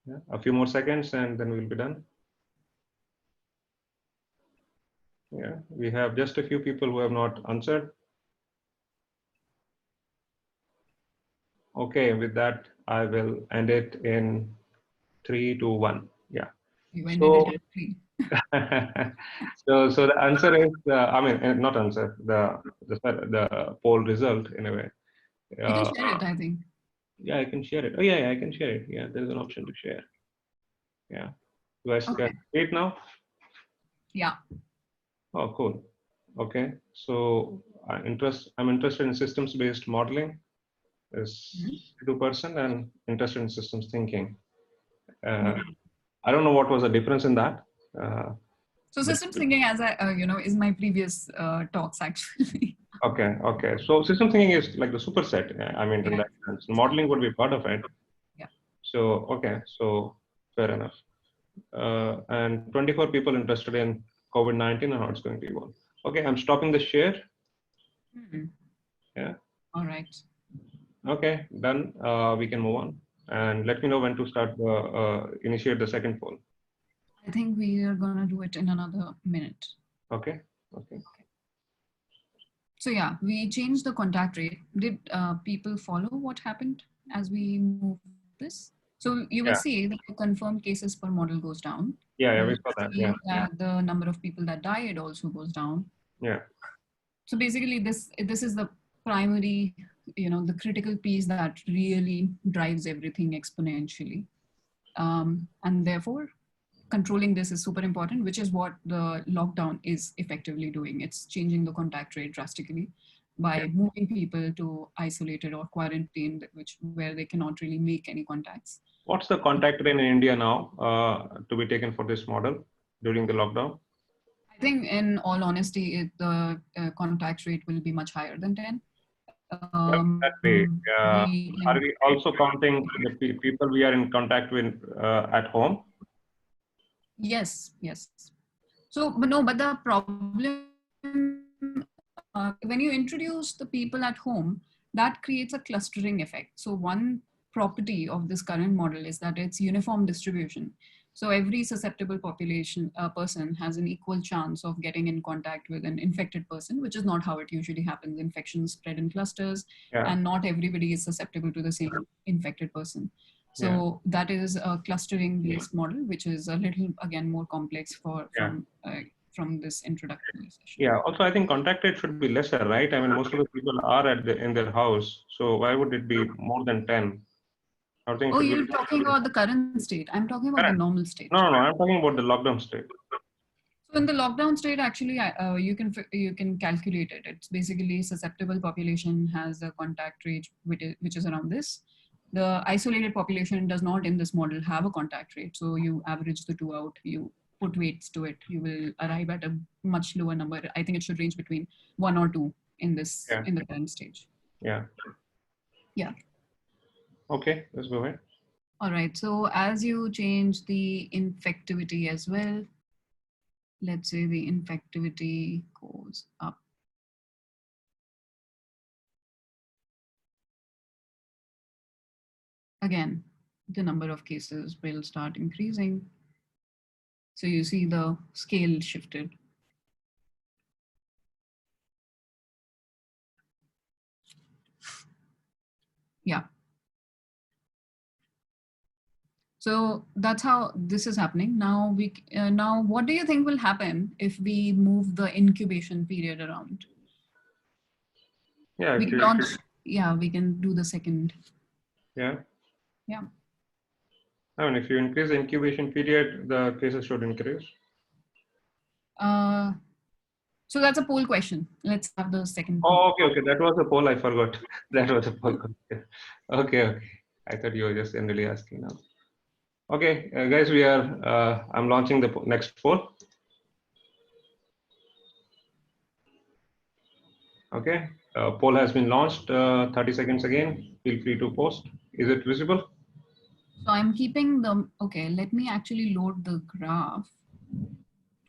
Yeah, a few more seconds and then we'll be done. Yeah, we have just a few people who have not answered. Okay, with that, I will end it in 3, 2, 1. Yeah. You ended it at 3. So the answer is, not answer, the poll result in a way. You can share it, I think. Yeah, I can share it. Oh yeah, I can share it. Yeah, there's an option to share. Yeah. Do I see it now? Yeah. Oh, cool. Okay. So I'm interested in systems-based modeling. Is 2% and interested in systems thinking. I don't know what was the difference in that. So systems thinking, as I is my previous talks actually. Okay. So system thinking is like the superset. I mean, in that sense, modeling would be part of it. Yeah. So okay. So fair enough. And 24 people interested in COVID-19 and how it's going to evolve. Okay, I'm stopping the share. Yeah. All right. Okay, done. We can move on. And let me know when to start initiate the second poll. I think we are going to do it in another minute. Okay. So yeah, we changed the contact rate. Did people follow what happened as we move this? So you will see that the confirmed cases per model goes down. Yeah, we saw that. Yeah. The number of people that died also goes down. Yeah. So basically, this is the primary, the critical piece that really drives everything exponentially, and therefore controlling this is super important, which is what the lockdown is effectively doing. It's changing the contact rate drastically by moving people to isolated or quarantined, where they cannot really make any contacts. What's the contact rate in India now to be taken for this model during the lockdown? I think, in all honesty, the contact rate will be much higher than 10. That way, are we also counting the people we are in contact with at home? Yes. So, but the problem, when you introduce the people at home, that creates a clustering effect. So one property of this current model is that it's uniform distribution. So every susceptible person has an equal chance of getting in contact with an infected person, which is not how it usually happens. Infections spread in clusters, and not everybody is susceptible to the same infected person. So that is a clustering based model, which is a little, again, more complex from this introductory session. Yeah, also I think contact rate should be lesser, right? I mean, most of the people are in their house. So why would it be more than 10? Oh, you're talking about the current state. I'm talking about the normal state. No, I'm talking about the lockdown state. So in the lockdown state, actually, you can calculate it. It's basically susceptible population has a contact rate which is around this. The isolated population does not in this model have a contact rate. So you average the two out, you put weights to it, you will arrive at a much lower number. I think it should range between 1 or 2 in this in the current stage. Yeah. Yeah. Okay, let's go ahead. All right. So as you change the infectivity as well, let's say the infectivity goes up. Again, the number of cases will start increasing. So you see the scale shifted. Yeah. So that's how this is happening. Now now what do you think will happen if we move the incubation period around? Yeah. We can launch. Yeah, we can do the second. Yeah. Yeah. I mean, if you increase the incubation period, the cases should increase. So that's a poll question. Let's have the second. Oh, okay. That was a poll. I forgot. That was a poll. Okay. I thought you were just generally asking now. Okay, guys, I'm launching the next poll. Okay, poll has been launched. 30 seconds again. Feel free to post. Is it visible? So I'm keeping the, okay, let me actually load the graph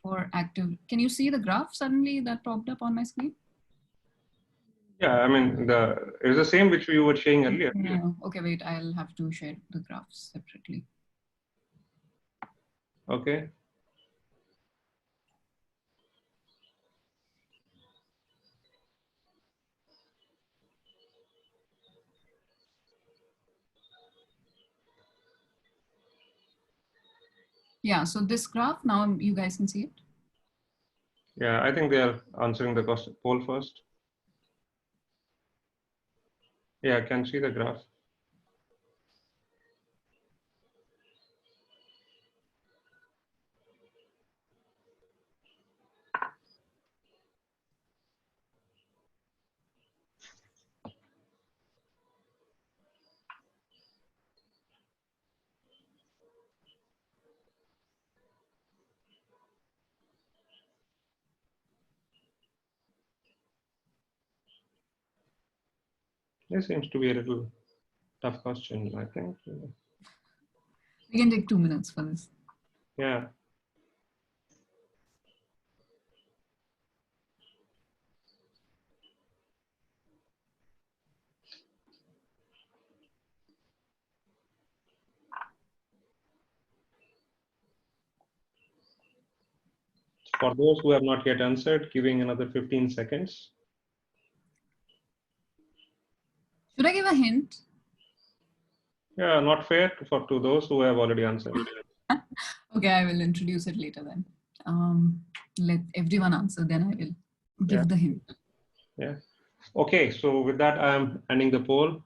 for active. Can you see the graph suddenly that popped up on my screen? Yeah, I mean, it's the same which we were sharing earlier. No. Okay, wait, I'll have to share the graphs separately. Okay. Yeah, so this graph, now you guys can see it. Yeah, I think they are answering the poll first. Yeah, I can see the graph. This seems to be a little tough question, I think. We can take 2 minutes for this. Yeah. For those who have not yet answered, giving another 15 seconds. Should I give a hint? Yeah, not fair to those who have already answered. Okay, I will introduce it later then. Let everyone answer, then I will give the hint. Yeah. Okay, so with that, I'm ending the poll.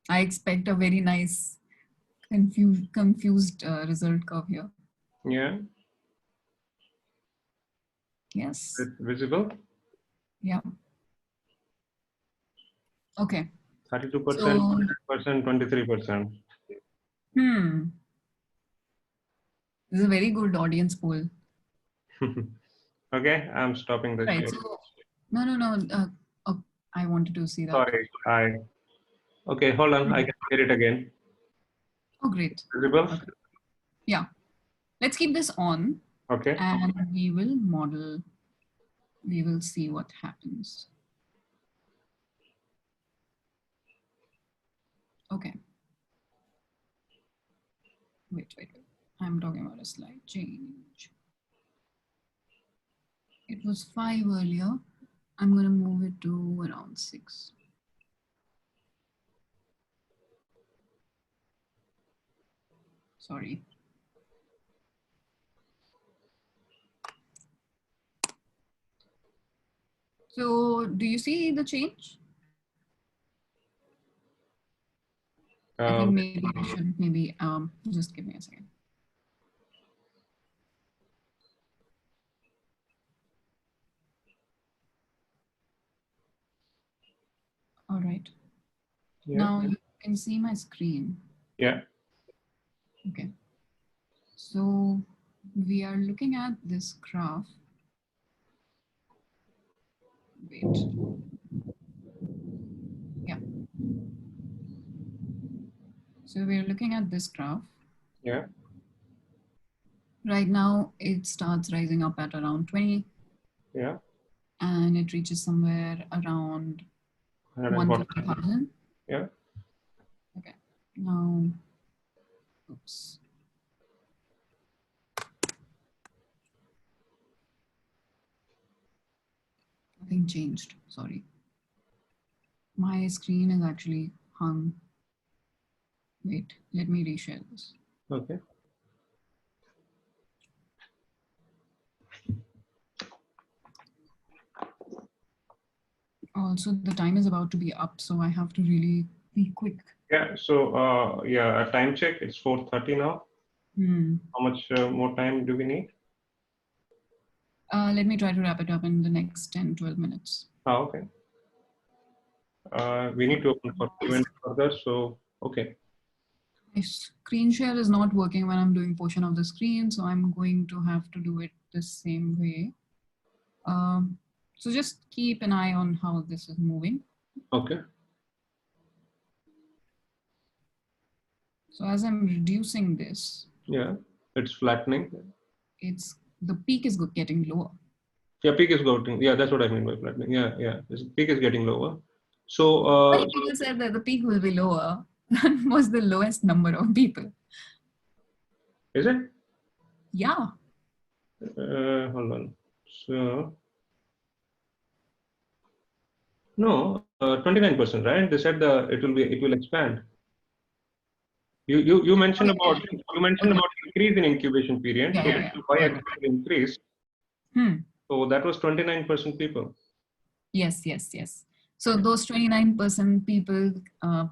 I expect a very nice confused result curve here. Yeah. Yes. It's visible. Yeah. Okay. 32%, 23%. This is a very good audience poll. Okay, I'm stopping the Right. share. So, no. Oh, I wanted to see that. Sorry. Okay, hold on. I can hear it again. Oh, great. Visible? Okay. Yeah. Let's keep this on. Okay. And we will model. We will see what happens. Okay. Wait. I'm talking about a slide change. It was 5 earlier. I'm going to move it to around 6. Sorry. So do you see the change? I think maybe I should just give me a second. All right. Yeah. Now you can see my screen. Yeah. Okay. So we are looking at this graph. Wait. Yeah. So we're looking at this graph. Yeah. Right now, it starts rising up at around 20. Yeah. And it reaches somewhere around 140. 150,000. Yeah. Okay. Now, oops. Nothing changed. Sorry. My screen is actually hung. Wait, let me reshare this. Okay. Also, the time is about to be up, so I have to really be quick. Yeah. So yeah, a time check. It's 4:30 now. How much more time do we need? Let me try to wrap it up in the next 10, 12 minutes. Oh, okay. We need to open for Q&A further. So, okay. My screen share is not working when I'm doing portion of the screen, so I'm going to have to do it the same way. So just keep an eye on how this is moving. Okay. So as I'm reducing this, Yeah, it's flattening. it's the peak is getting lower. Yeah, peak is going. Yeah, that's what I mean by flattening. Yeah, yeah. This peak is getting lower. So Many people said that the peak will be lower than was the lowest number of people. Is it? Yeah. Hold on. So no, 29%, right? They said it will expand. You mentioned about increase in incubation period. Yeah, So yeah, yeah. why actually increase? Hmm. So that was 29% people. Yes, yes, yes. So those 29% people,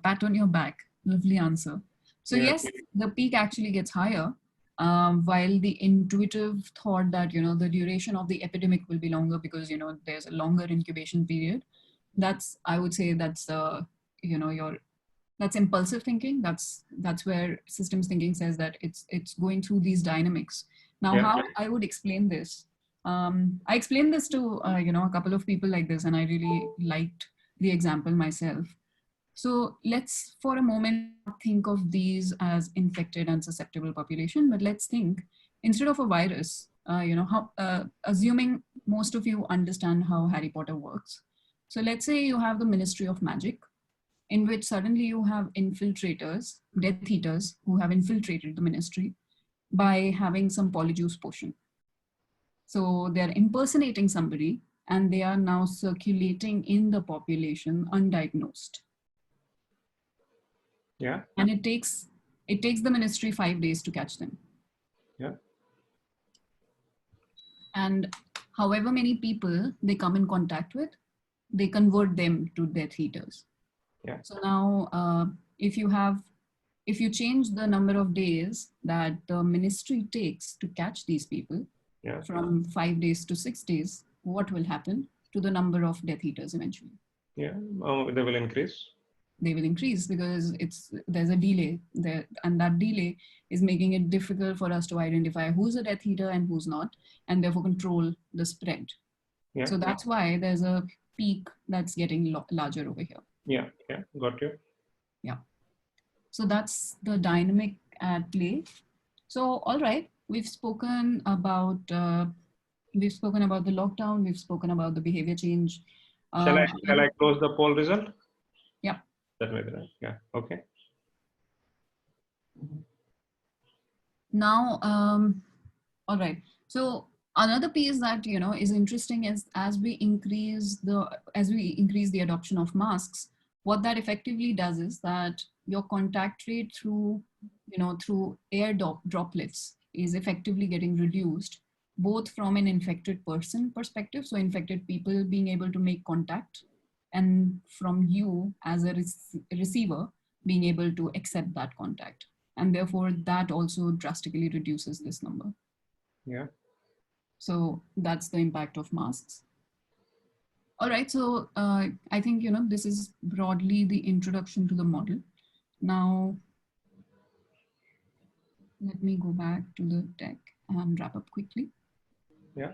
pat on your back, lovely answer. So Yeah. yes, the peak actually gets higher, while the intuitive thought that, the duration of the epidemic will be longer because, there's a longer incubation period. That's, I would say that's, that's impulsive thinking. That's where systems thinking says that it's going through these dynamics. Now, how I would explain this, I explained this to a couple of people like this, and I really liked the example myself. So let's for a moment think of these as infected and susceptible population, but let's think instead of a virus, assuming most of you understand how Harry Potter works. So let's say you have the Ministry of Magic, in which suddenly you have infiltrators, Death Eaters, who have infiltrated the ministry by having some polyjuice potion. So they're impersonating somebody and they are now circulating in the population undiagnosed. Yeah. And it takes the ministry 5 days to catch them. Yeah. And however many people they come in contact with, they convert them to Death Eaters. Yeah. So now if you change the number of days that the ministry takes to catch these people, from 5 days to 6 days, what will happen to the number of Death Eaters eventually? Yeah, they will increase. They will increase because there's a delay there, and that delay is making it difficult for us to identify who's a Death Eater and who's not, and therefore control the spread. Yeah. So that's why there's a peak that's getting larger over here. Yeah, yeah, got you. Yeah. So that's the dynamic at play. So, all right, we've spoken about the lockdown. We've spoken about the behavior change. Shall I close the poll result? Yeah. That may be right. Yeah. Okay. Now, all right. So another piece that is interesting is as we increase the adoption of masks, what that effectively does is that your contact rate through air droplets is effectively getting reduced, both from an infected person perspective, so infected people being able to make contact, and from you as a receiver being able to accept that contact. And therefore that also drastically reduces this number. Yeah. So that's the impact of masks. All right, so I think, this is broadly the introduction to the model. Now, let me go back to the deck and wrap up quickly. Yeah.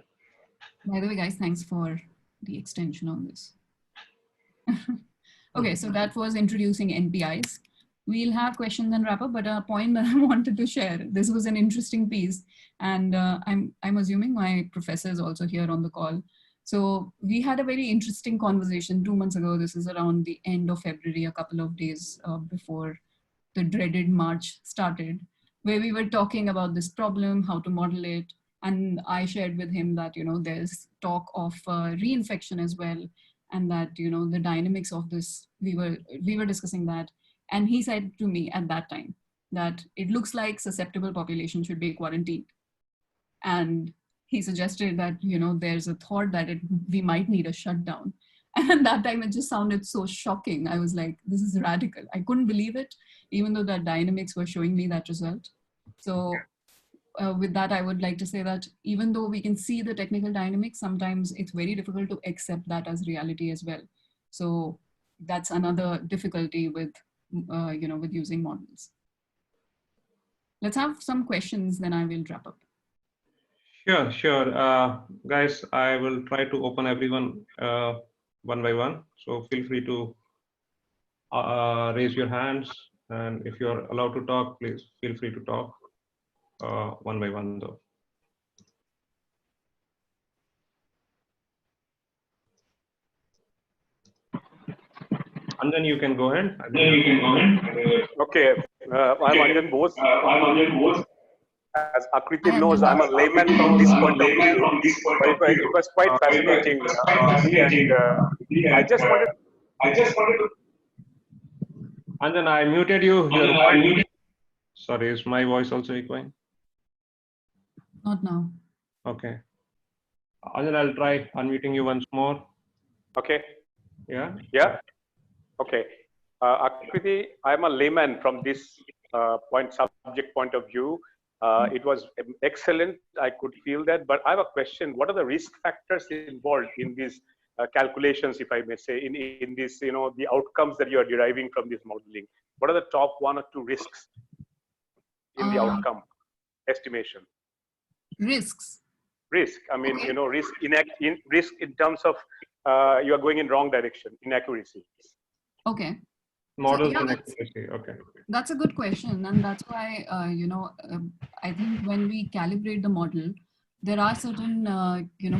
By the way, guys, thanks for the extension on this. Okay, so that was introducing NPIs. We'll have questions and wrap up, but a point that I wanted to share, this was an interesting piece, and I'm assuming my professor is also here on the call. So we had a very interesting conversation 2 months ago. This is around the end of February, a couple of days before the dreaded March started, where we were talking about this problem, how to model it. And I shared with him that, there's talk of reinfection as well. And that, the dynamics of this, we were discussing that. And he said to me at that time that it looks like susceptible population should be quarantined. And he suggested that, there's a thought that we might need a shutdown. And at that time, it just sounded so shocking. I was like, this is radical. I couldn't believe it, even though the dynamics were showing me that result. So with that, I would like to say that even though we can see the technical dynamics, sometimes it's very difficult to accept that as reality as well. So that's another difficulty with, with using models. Let's have some questions, then I will wrap up. Sure. Guys, I will try to open everyone one by one. So feel free to raise your hands. And if you're allowed to talk, please feel free to talk one by one though. Anjan, you can go ahead. Okay, I'm Anjan Bose. As Akriti knows, I'm a layman from this point of view, but it was quite fascinating. I just wanted to. Anjan, I muted you. Sorry, is my voice also echoing? Not now. Okay. Anjan, I'll try unmuting you once more. Okay. Yeah. Yeah. Okay. Akriti, I'm a layman from this subject point of view. It was excellent. I could feel that, but I have a question. What are the risk factors involved in these calculations, if I may say, in this, the outcomes that you are deriving from this modeling? What are the top 1 or 2 risks in the outcome estimation? Risks. Risk. I mean, okay. Risk in terms of you are going in wrong direction, inaccuracy. Okay. Models so, yeah, inaccuracy. Okay. That's a good question, and that's why I think when we calibrate the model, there are certain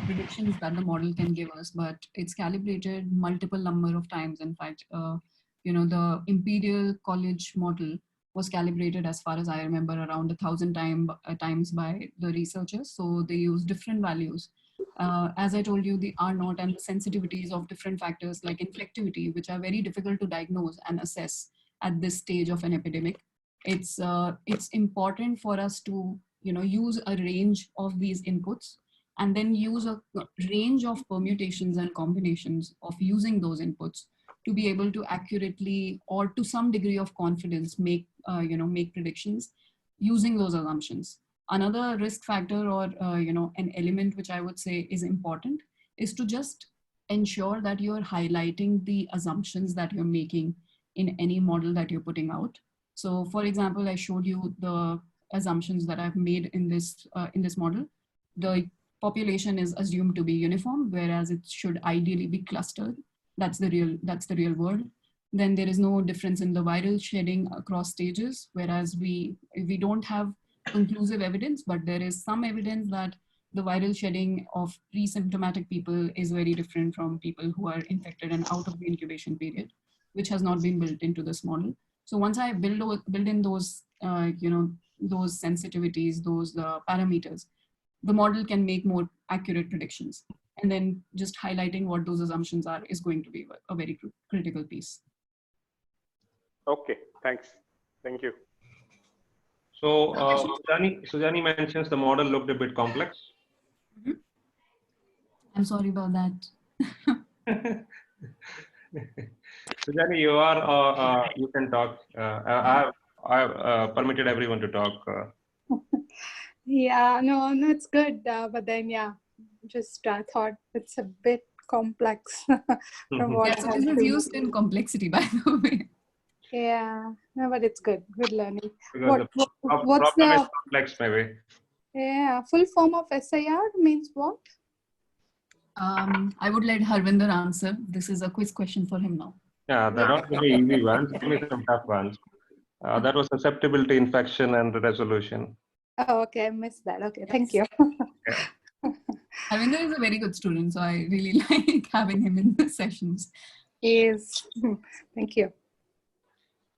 predictions that the model can give us, but it's calibrated multiple number of times. In fact, the Imperial College model was calibrated, as far as I remember, around 1,000 times by the researchers. So they use different values. As I told you, the R0 and the sensitivities of different factors like infectivity, which are very difficult to diagnose and assess at this stage of an epidemic. It's important for us to use a range of these inputs and then use a range of permutations and combinations of using those inputs to be able to accurately or to some degree of confidence make predictions using those assumptions. Another risk factor or an element which I would say is important is to just ensure that you're highlighting the assumptions that you're making in any model that you're putting out. So for example, I showed you the assumptions that I've made in this model. The population is assumed to be uniform, whereas it should ideally be clustered. That's the real world. Then there is no difference in the viral shedding across stages, whereas we don't have conclusive evidence, but there is some evidence that the viral shedding of pre-symptomatic people is very different from people who are infected and out of the incubation period, which has not been built into this model. So once I build in those, those sensitivities, those parameters, the model can make more accurate predictions. And then just highlighting what those assumptions are is going to be a very critical piece. Okay, thanks. Thank you. So Sujani mentions the model looked a bit complex. Mm-hmm. I'm sorry about that. Sujani, you can talk. I've permitted everyone to talk. Yeah, no, it's good. But then, yeah, just thought it's a bit complex from what Yeah, so I this have is seen. used in complexity, by the way. Yeah, no, but it's good. Good learning. Because the What's problem is the complex, maybe. full form of SIR means what? I would let Harvinder answer. This is a quiz question for him now. Yeah, they're not very easy ones. Give me some tough ones. That was susceptibility, infection, and resolution. Oh, okay, I missed that. Okay, thank you. Yeah. Harvinder is a very good student, so I really like having him in the sessions. Yes, thank you.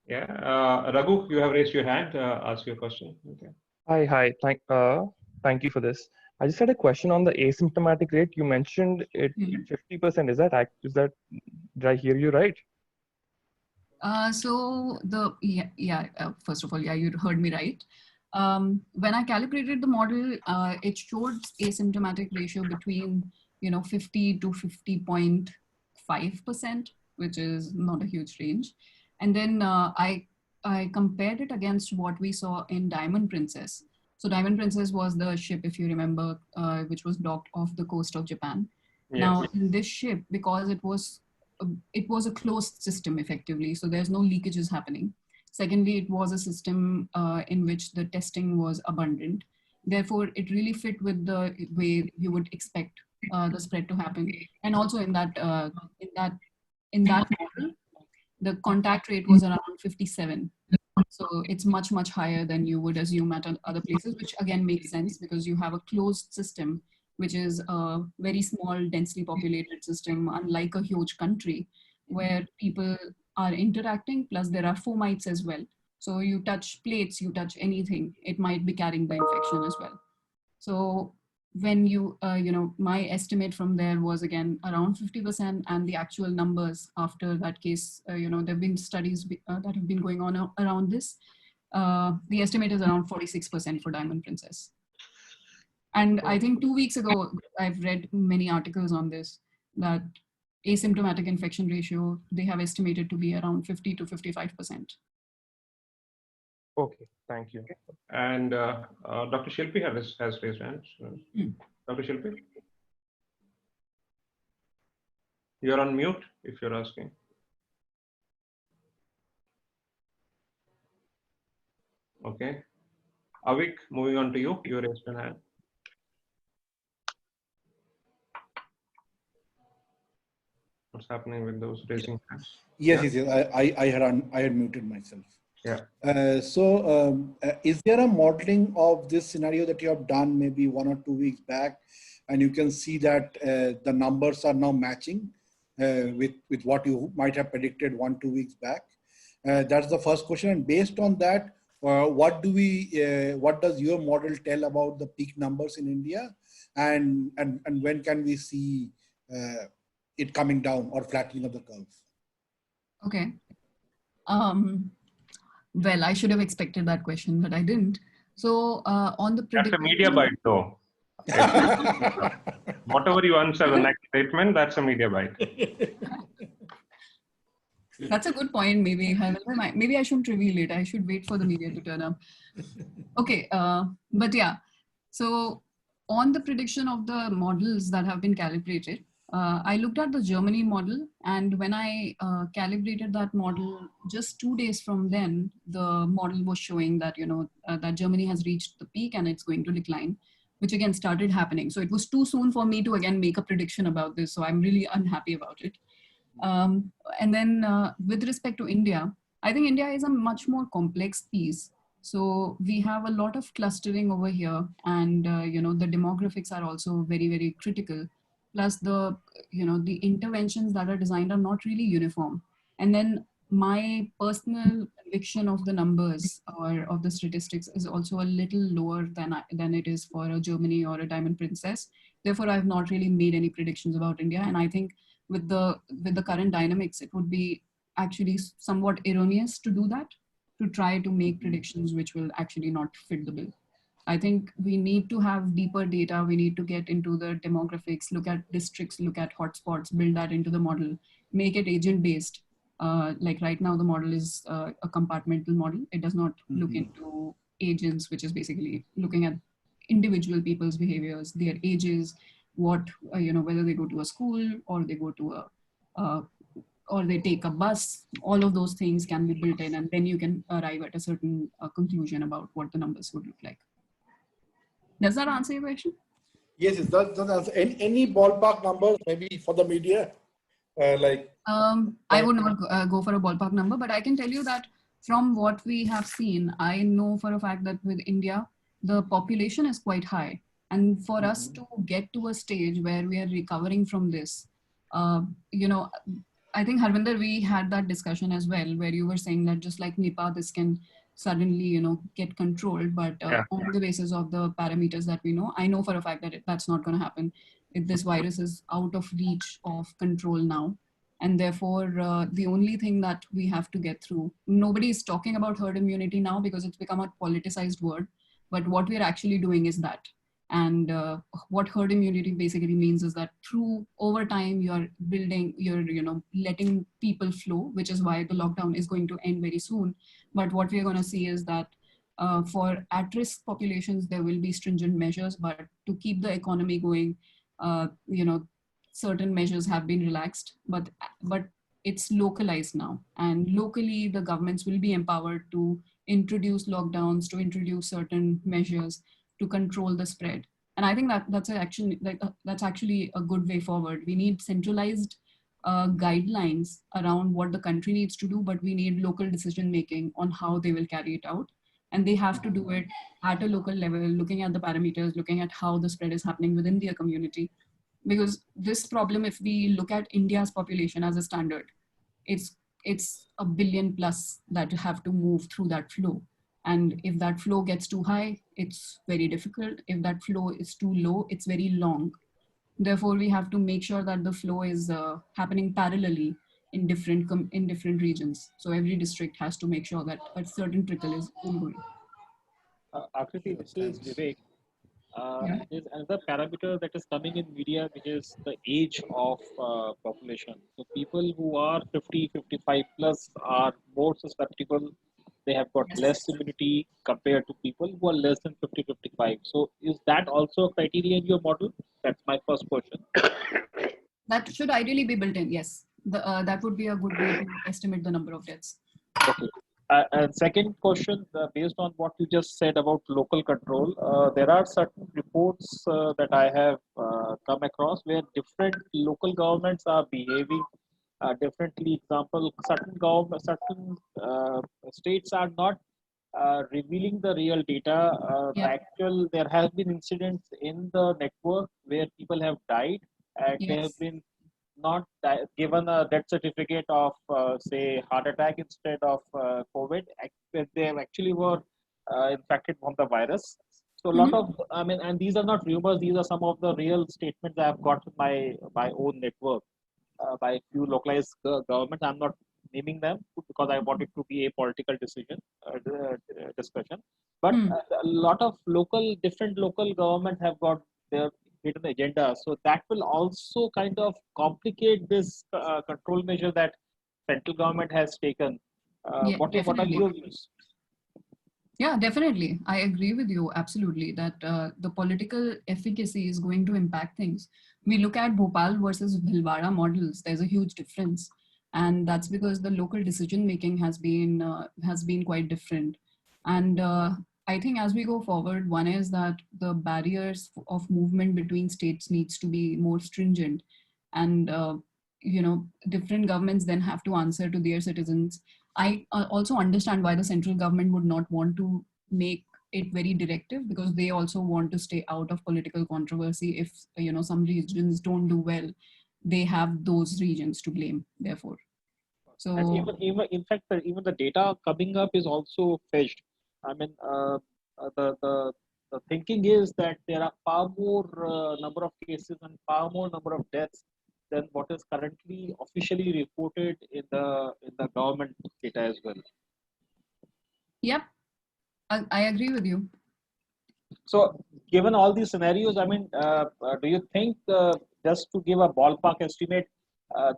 Yeah, Raghu, you have raised your hand. Ask your question. Okay. Hi. Thank you for this. I just had a question on the asymptomatic rate. You mentioned it 50%. Is that did I hear you right? First of all, yeah, you heard me right. When I calibrated the model, it showed asymptomatic ratio between 50 to 50.5%, which is not a huge range. And then I compared it against what we saw in Diamond Princess. So Diamond Princess was the ship, if you remember, which was docked off the coast of Japan. Yes. Now in this ship, because it was a closed system effectively, so there's no leakages happening. Secondly, it was a system in which the testing was abundant. Therefore, it really fit with the way you would expect the spread to happen. And also in that model, the contact rate was around 57. So it's much, much higher than you would assume at other places, which again makes sense because you have a closed system, which is a very small, densely populated system, unlike a huge country where people are interacting, plus there are fomites as well. So you touch plates, you touch anything, it might be carrying the infection as well. So when my estimate from there was again around 50%, and the actual numbers after that case, there have been studies that have been going on around this. The estimate is around 46% for Diamond Princess. And I think 2 weeks ago, I've read many articles on this, that asymptomatic infection ratio, they have estimated to be around 50 to 55%. Okay, thank you. And Dr. Shilpi has raised hands. Dr. Shilpi? You're on mute if you're asking. Okay. Avik, moving on to you. You raised your hand. What's happening with those raising hands? Yes. I had muted myself. Yeah. Is there a modeling of this scenario that you have done maybe 1 or 2 weeks back, and you can see that the numbers are now matching with what you might have predicted 1-2 weeks back? That's the first question. And based on that, what does your model tell about the peak numbers in India, and when can we see it coming down or flattening of the curve? Okay. Well, I should have expected that question, but I didn't. So on the prediction... That's a media bite though. Whatever you answer the next statement, that's a media bite. That's a good point, maybe. Maybe I shouldn't reveal it. I should wait for the media to turn up. Okay, but yeah. So on the prediction of the models that have been calibrated, I looked at the Germany model, and when I calibrated that model, just 2 days from then, the model was showing that, that Germany has reached the peak and it's going to decline, which again started happening. So it was too soon for me to again make a prediction about this. So I'm really unhappy about it. And then with respect to India, I think India is a much more complex piece. So we have a lot of clustering over here, and the demographics are also very, very critical. Plus the interventions that are designed are not really uniform. And then my personal conviction of the numbers or of the statistics is also a little lower than it is for a Germany or a Diamond Princess. Therefore, I have not really made any predictions about India. And I think with the current dynamics, it would be actually somewhat erroneous to do that, to try to make predictions which will actually not fit the bill. I think we need to have deeper data. We need to get into the demographics, look at districts, look at hotspots, build that into the model, make it agent-based. Like right now, the model is a compartmental model. It does not look into agents, which is basically looking at individual people's behaviors, their ages, what, whether they go to a school or they go to or they take a bus. All of those things can be built in, and then you can arrive at a certain conclusion about what the numbers would look like. Does that answer your question? Yes, it does. Any ballpark numbers maybe for the media? I would never go for a ballpark number, but I can tell you that from what we have seen, I know for a fact that with India, the population is quite high. And for us to get to a stage where we are recovering from this, I think, Harvinder, we had that discussion as well, where you were saying that just like Nipah, this can suddenly, get controlled, but on the basis of the parameters that we know, I know for a fact that that's not going to happen. If this virus is out of reach of control now, and therefore the only thing that we have to get through, nobody is talking about herd immunity now because it's become a politicized word, but what we're actually doing is that. And what herd immunity basically means is that through over time, you're building, you're letting people flow, which is why the lockdown is going to end very soon. But what we're going to see is that for at-risk populations, there will be stringent measures, but to keep the economy going, certain measures have been relaxed, but it's localized now. And locally, the governments will be empowered to introduce lockdowns, to introduce certain measures to control the spread. And I think that's actually a good way forward. We need centralized guidelines around what the country needs to do, but we need local decision making on how they will carry it out. And they have to do it at a local level, looking at the parameters, looking at how the spread is happening within their community. Because this problem, if we look at India's population as a standard, it's 1 billion plus that have to move through that flow. And if that flow gets too high, it's very difficult. If that flow is too low, it's very long. Therefore, we have to make sure that the flow is happening parallelly in different regions. So every district has to make sure that a certain trickle is ongoing. Akriti, this is Vivek. There's another parameter that is coming in media, which is the age of population. So people who are 50, 55 plus are more susceptible. They have got less immunity compared to people who are less than 50, 55. So is that also a criteria in your model? That's my first question. That should ideally be built in, yes. That would be a good way to estimate the number of deaths. Okay. And second question, based on what you just said about local control, there are certain reports that I have come across where different local governments are behaving differently. Example, certain states are not revealing the real data. There have been incidents in the network where people have died and they have been not given a death certificate of say heart attack instead of COVID. They actually were infected from the virus. So a lot of, and these are not rumors, these are some of the real statements I have got in my own network by a few localized governments. I'm not naming them because I want it to be a political discussion. But a lot of different local governments have got their hidden agenda. So that will also kind of complicate this control measure that central government has taken. What are your views? Yeah, definitely. I agree with you absolutely that the political efficacy is going to impact things. We look at Bhopal versus Bhilwara models. There's a huge difference, and that's because the local decision making has been quite different. And I think as we go forward, one is that the barriers of movement between states needs to be more stringent, and different governments then have to answer to their citizens. I also understand why the central government would not want to make it very directive, because they also want to stay out of political controversy. If some regions don't do well, they have those regions to blame. Therefore, so and even in fact, even the data coming up is also fetched. I mean, the thinking is that there are far more number of cases and far more number of deaths than what is currently officially reported in the government data as well. Yep, I agree with you. So, given all these scenarios, I mean, do you think, just to give a ballpark estimate,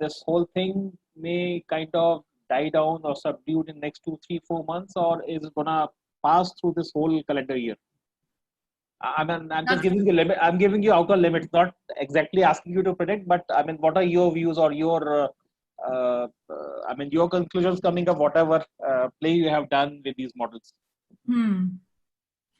this whole thing may kind of die down or subdued in next 2, 3, 4 months, or is it gonna pass through this whole calendar year? I mean, I'm just giving you limit. I'm giving you outer limits, not exactly asking you to predict. But I mean, what are your views or your, I mean, your conclusions coming up, whatever play you have done with these models?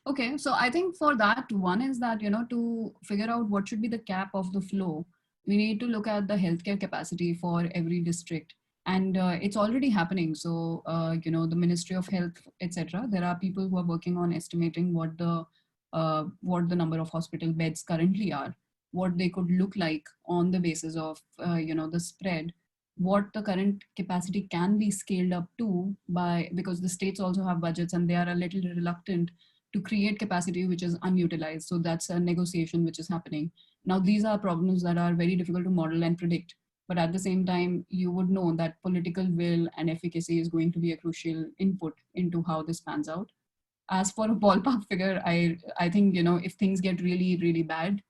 Okay, so I think for that, one is that, to figure out what should be the cap of the flow, we need to look at the healthcare capacity for every district. And it's already happening. So, the Ministry of Health, etc. There are people who are working on estimating what the number of hospital beds currently are, what they could look like on the basis of, the spread, what the current capacity can be scaled up to because the states also have budgets and they are a little reluctant to create capacity which is unutilized. So that's a negotiation which is happening. Now, these are problems that are very difficult to model and predict. But at the same time, you would know that political will and efficacy is going to be a crucial input into how this pans out. As for a ballpark figure, I think, if things get really, really bad,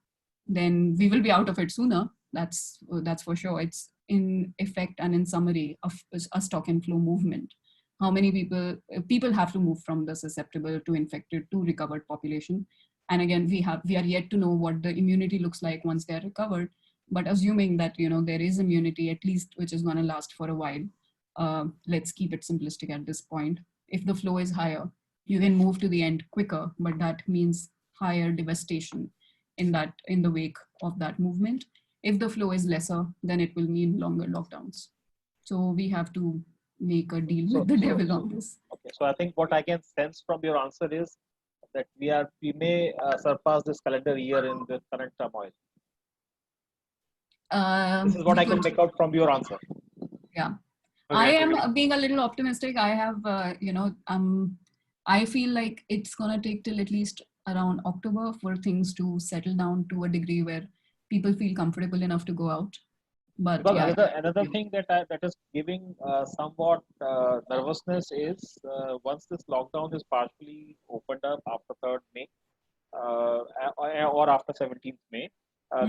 then we will be out of it sooner. That's for sure. It's in effect and in summary of a stock and flow movement. How many people have to move from the susceptible to infected to recovered population. And again, we are yet to know what the immunity looks like once they're recovered. But assuming that, there is immunity, at least, which is going to last for a while, let's keep it simplistic at this point. If the flow is higher, you can move to the end quicker, but that means higher devastation in the wake of that movement. If the flow is lesser, then it will mean longer lockdowns. So we have to make a deal with the devil on this. Okay, so I think what I can sense from your answer is that we may surpass this calendar year in the current turmoil. This is what I can make out from your answer. Yeah, okay. I am being a little optimistic. I have, I feel like it's gonna take till at least around October for things to settle down to a degree where people feel comfortable enough to go out. But yeah, another thing that is giving somewhat nervousness is once this lockdown is partially opened up after 3rd May or after 17th May,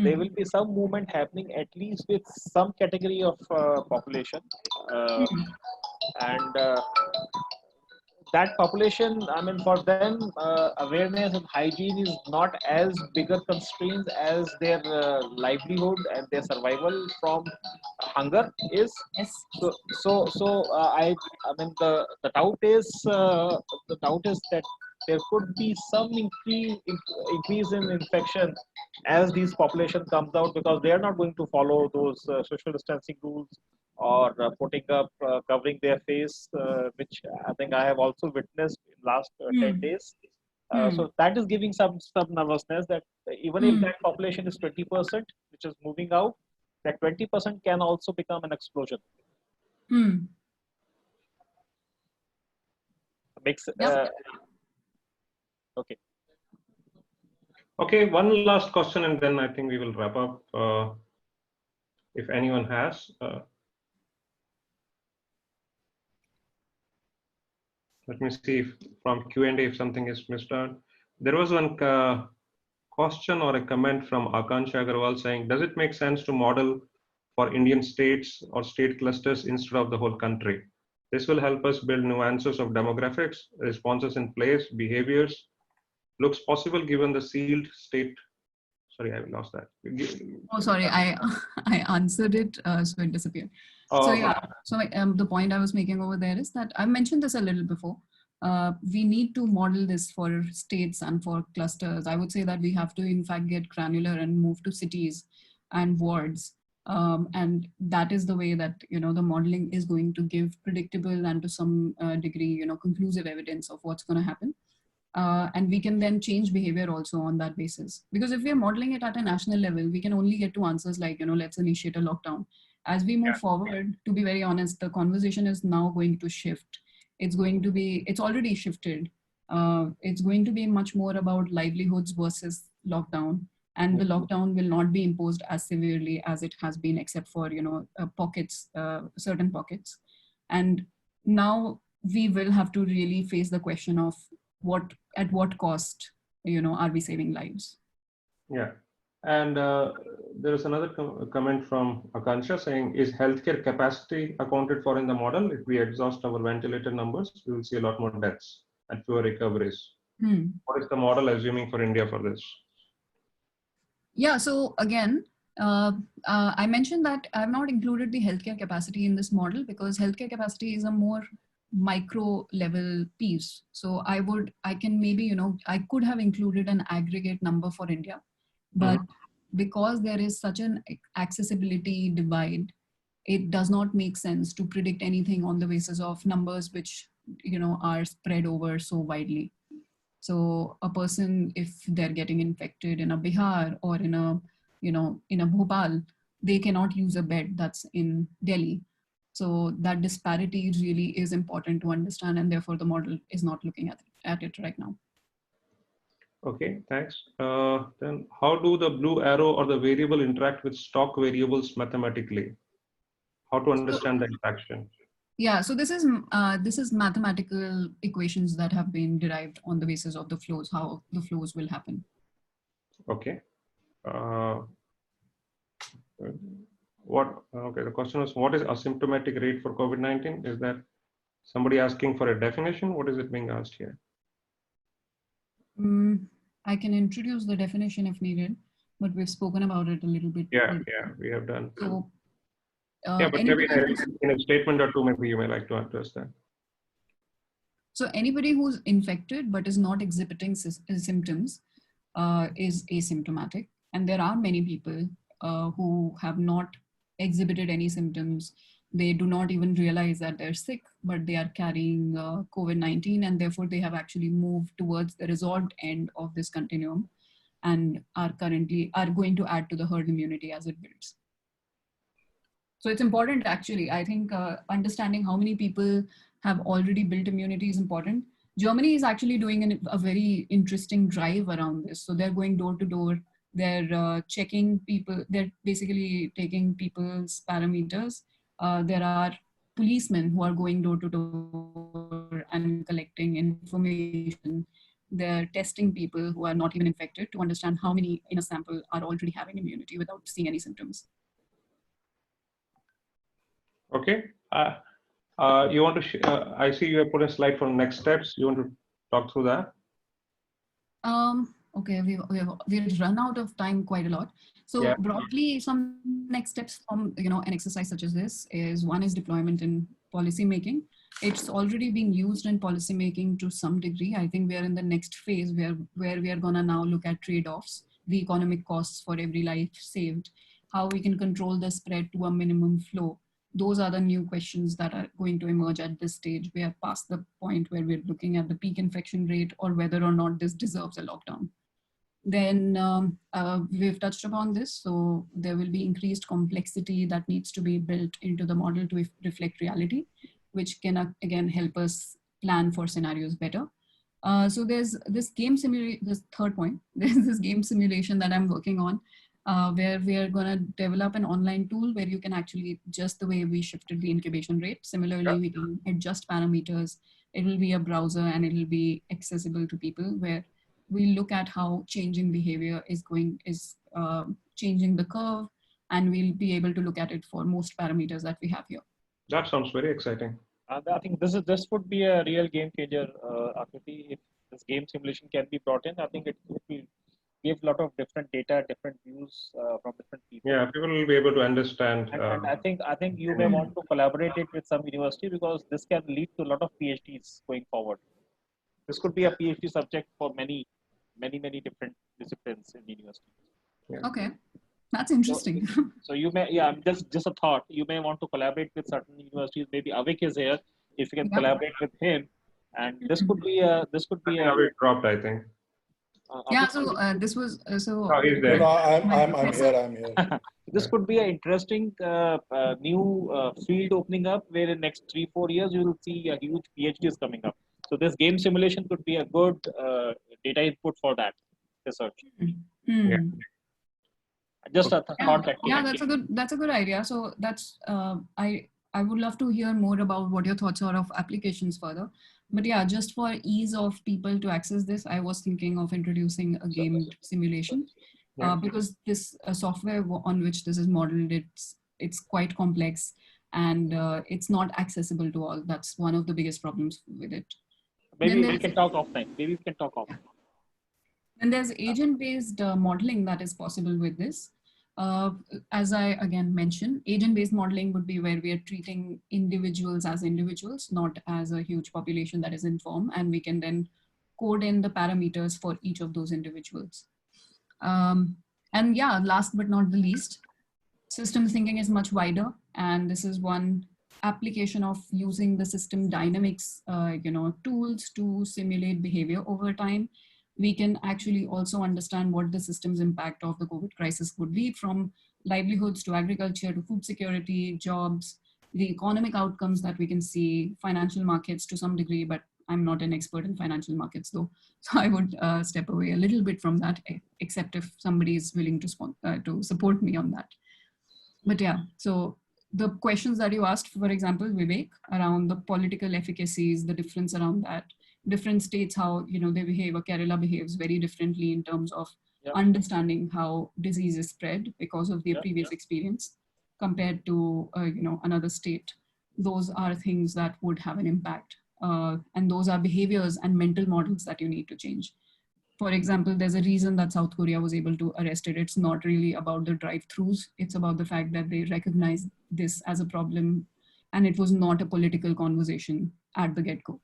there will be some movement happening at least with some category of population, and that population, I mean, for them, awareness and hygiene is not as bigger constraints as their livelihood and their survival from hunger is. Yes. So I mean, the doubt is that there could be some increase in infection as these population comes out, because they are not going to follow those social distancing rules or putting up covering their face, which I think I have also witnessed in last 10 days. So that is giving some nervousness that even if that population is 20%, which is moving out, that 20% can also become an explosion. Makes okay. Okay, one last question and then I think we will wrap up. If anyone has. Let me see if from Q&A if something is missed out. There was one question or a comment from Akansha Agarwal saying, does it make sense to model for Indian states or state clusters instead of the whole country? This will help us build nuances of demographics, responses in place, behaviors. Looks possible given the sealed state. Sorry, I lost that. Oh, sorry, I answered it, so it disappeared. So yeah, so the point I was making over there is that I mentioned this a little before. We need to model this for states and for clusters. I would say that we have to, in fact, get granular and move to cities and wards. And that is the way that, the modeling is going to give predictable and to some degree, conclusive evidence of what's going to happen. And we can then change behavior also on that basis. Because if we are modeling it at a national level, we can only get to answers like, let's initiate a lockdown. As we move forward, to be very honest, the conversation is now going to shift. It's already shifted. It's going to be much more about livelihoods versus lockdown. And the lockdown will not be imposed as severely as it has been, except for, pockets, certain pockets. And now we will have to really face the question of at what cost, are we saving lives? Yeah. And there is another comment from Akansha saying, is healthcare capacity accounted for in the model? If we exhaust our ventilator numbers, we will see a lot more deaths and fewer recoveries. What is the model assuming for India for this? Yeah, so again, I mentioned that I've not included the healthcare capacity in this model because healthcare capacity is a more micro level piece. So I can maybe, I could have included an aggregate number for India, but because there is such an accessibility divide, it does not make sense to predict anything on the basis of numbers which, are spread over so widely. So a person, if they're getting infected in a Bihar or in a, in a Bhopal, they cannot use a bed that's in Delhi. So that disparity really is important to understand, and therefore the model is not looking at it right now. Okay, thanks. Then how do the blue arrow or the variable interact with stock variables mathematically? How to understand the interaction? Yeah, so this is mathematical equations that have been derived on the basis of the flows, how the flows will happen. Okay. Okay, the question was, what is asymptomatic rate for COVID-19? Is that somebody asking for a definition? What is it being asked here? I can introduce the definition if needed, but we've spoken about it a little bit. Yeah, we have done. So, yeah, but maybe in a statement or two, maybe you may like to address that. So anybody who's infected but is not exhibiting symptoms is asymptomatic. And there are many people who have not exhibited any symptoms. They do not even realize that they're sick, but they are carrying COVID-19, and therefore they have actually moved towards the resolved end of this continuum and are going to add to the herd immunity as it builds. So it's important, actually. I think understanding how many people have already built immunity is important. Germany is actually doing a very interesting drive around this. So they're going door to door. They're checking people. They're basically taking people's parameters. There are policemen who are going door to door and collecting information. They're testing people who are not even infected to understand how many in a sample are already having immunity without seeing any symptoms. Okay. You want to? I see you have put a slide for next steps. You want to talk through that? Okay, we've run out of time quite a lot. So yeah. Broadly, some next steps from an exercise such as this is, one is deployment in policy making. It's already being used in policy making to some degree. I think we are in the next phase where we are gonna now look at trade-offs, the economic costs for every life saved, how we can control the spread to a minimum flow. Those are the new questions that are going to emerge at this stage. We are past the point where we're looking at the peak infection rate or whether or not this deserves a lockdown. Then we've touched upon this. So there will be increased complexity that needs to be built into the model to reflect reality, which can again help us plan for scenarios better. So there's this game simulation, this third point, there's this game simulation that I'm working on, where we are going to develop an online tool where you can actually, just the way we shifted the incubation rate, similarly, we can adjust parameters. It will be a browser and it will be accessible to people, where we look at how changing behavior is changing the curve, and we'll be able to look at it for most parameters that we have here. That sounds very exciting. I think this would be a real game changer, Akriti. If this game simulation can be brought in, I think it will give a lot of different data, different views from different people. Yeah, people will be able to understand. And I think you may want to collaborate it with some university, because this can lead to a lot of PhDs going forward. This could be a PhD subject for many different disciplines in the university. Yeah. Okay, that's interesting. So you may, just a thought. You may want to collaborate with certain universities. Maybe Avik is here. If you can collaborate with him, and this could be a. Avik dropped, I think. Yeah. So this was so. Oh, he's there. No, I'm here. This could be an interesting new field opening up, where in next 3-4 years you will see a huge PhDs coming up. So this game simulation could be a good data input for that research. Yeah. Just a thought. Yeah, that's a good idea. So that's I would love to hear more about what your thoughts are of applications further. But yeah, just for ease of people to access this, I was thinking of introducing a game simulation, because this software on which this is modeled, it's quite complex, and it's not accessible to all. That's one of the biggest problems with it. Maybe we can talk offline. Maybe we can talk offline. And there's agent-based modeling that is possible with this. As I again mentioned, agent-based modeling would be where we are treating individuals as individuals, not as a huge population that is informed, and we can then code in the parameters for each of those individuals. And yeah, last but not the least, systems thinking is much wider, and this is one application of using the system dynamics tools to simulate behavior over time. We can actually also understand what the system's impact of the COVID crisis would be, from livelihoods to agriculture to food security, jobs, the economic outcomes that we can see, financial markets to some degree, but I'm not an expert in financial markets though. So I would step away a little bit from that, except if somebody is willing to support me on that. But yeah, so the questions that you asked, for example, Vivek, around the political efficacies, the difference around that, different states, how they behave, or Kerala behaves very differently in terms of understanding how disease is spread because of their previous experience compared to another state. Those are things that would have an impact, and those are behaviors and mental models that you need to change. For example, there's a reason that South Korea was able to arrest it. It's not really about the drive-thrus. It's about the fact that they recognized this as a problem, and it was not a political conversation at the get-go.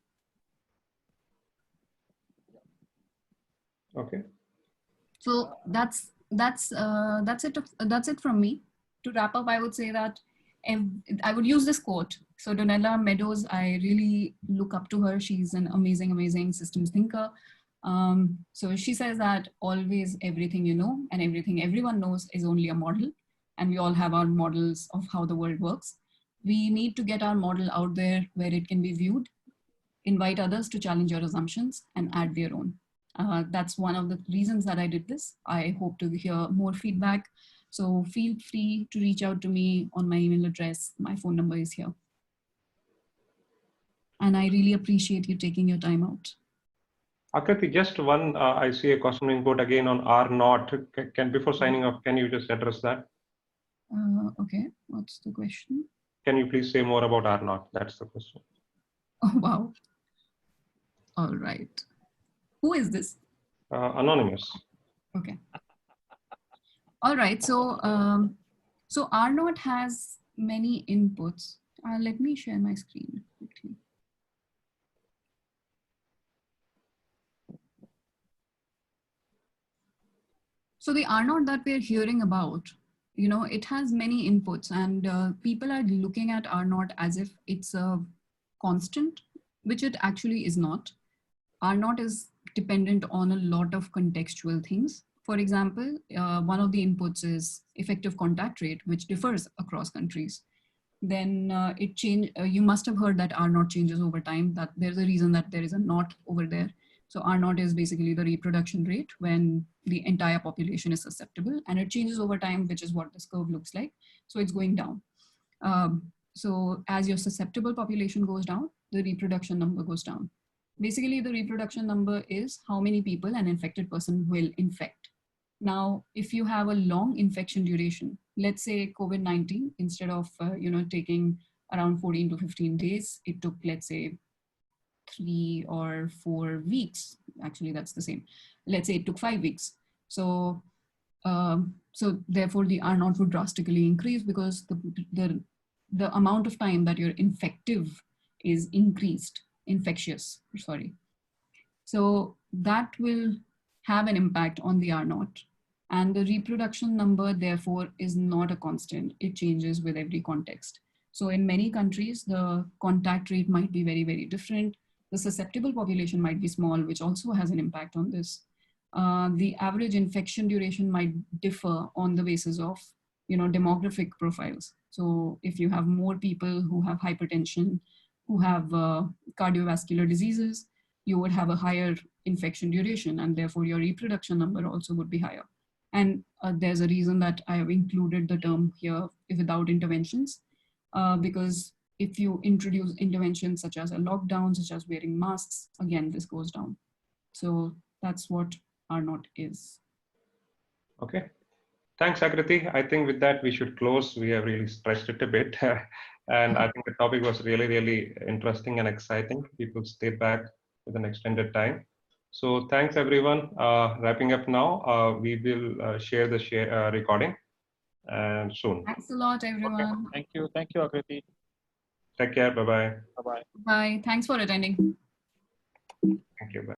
Okay. So that's it from me. To wrap up, I would say that I would use this quote. So Donella Meadows, I really look up to her. She's an amazing systems thinker. So she says that always everything you know and everything everyone knows is only a model, and we all have our models of how the world works. We need to get our model out there where it can be viewed, invite others to challenge your assumptions and add their own. That's one of the reasons that I did this. I hope to hear more feedback. So feel free to reach out to me on my email address. My phone number is here. And I really appreciate you taking your time out. Akriti, just one, I see a question input again on R naught. Before signing off, can you just address that? Okay, what's the question? Can you please say more about R naught? That's the question. Oh, wow. All right. Who is this? Anonymous. Okay. All right. So, so R naught has many inputs. Let me share my screen quickly. So the R naught that we're hearing about, it has many inputs, and people are looking at R naught as if it's a constant, which it actually is not. R naught is dependent on a lot of contextual things. For example, one of the inputs is effective contact rate, which differs across countries. Then you must have heard that R naught changes over time, that there's a reason that there is a naught over there. So R naught is basically the reproduction rate when the entire population is susceptible, and it changes over time, which is what this curve looks like. So it's going down. So as your susceptible population goes down, the reproduction number goes down. Basically, the reproduction number is how many people an infected person will infect. Now, if you have a long infection duration, let's say COVID-19, instead of taking around 14 to 15 days, it took, let's say, 3 or 4 weeks. Actually, that's the same. Let's say it took 5 weeks. So, so therefore, the R naught would drastically increase because the amount of time that you're infectious, sorry. So that will have an impact on the R naught. And the reproduction number, therefore, is not a constant. It changes with every context. So in many countries, the contact rate might be very, very different. The susceptible population might be small, which also has an impact on this. The average infection duration might differ on the basis of demographic profiles. So if you have more people who have hypertension, who have cardiovascular diseases, you would have a higher infection duration, and therefore your reproduction number also would be higher. And there's a reason that I have included the term here, without interventions, because if you introduce interventions such as a lockdown, such as wearing masks, again, this goes down. So that's what R naught is. Okay. Thanks, Akriti. I think with that, we should close. We have really stretched it a bit. And I think the topic was really, really interesting and exciting. People stayed back with an extended time. So thanks everyone. Wrapping up now, we will share the recording and soon. Thanks a lot, everyone. Thank you, Akriti. Take care. Bye-bye. Bye-bye. Bye. Thanks for attending. Thank you. Bye.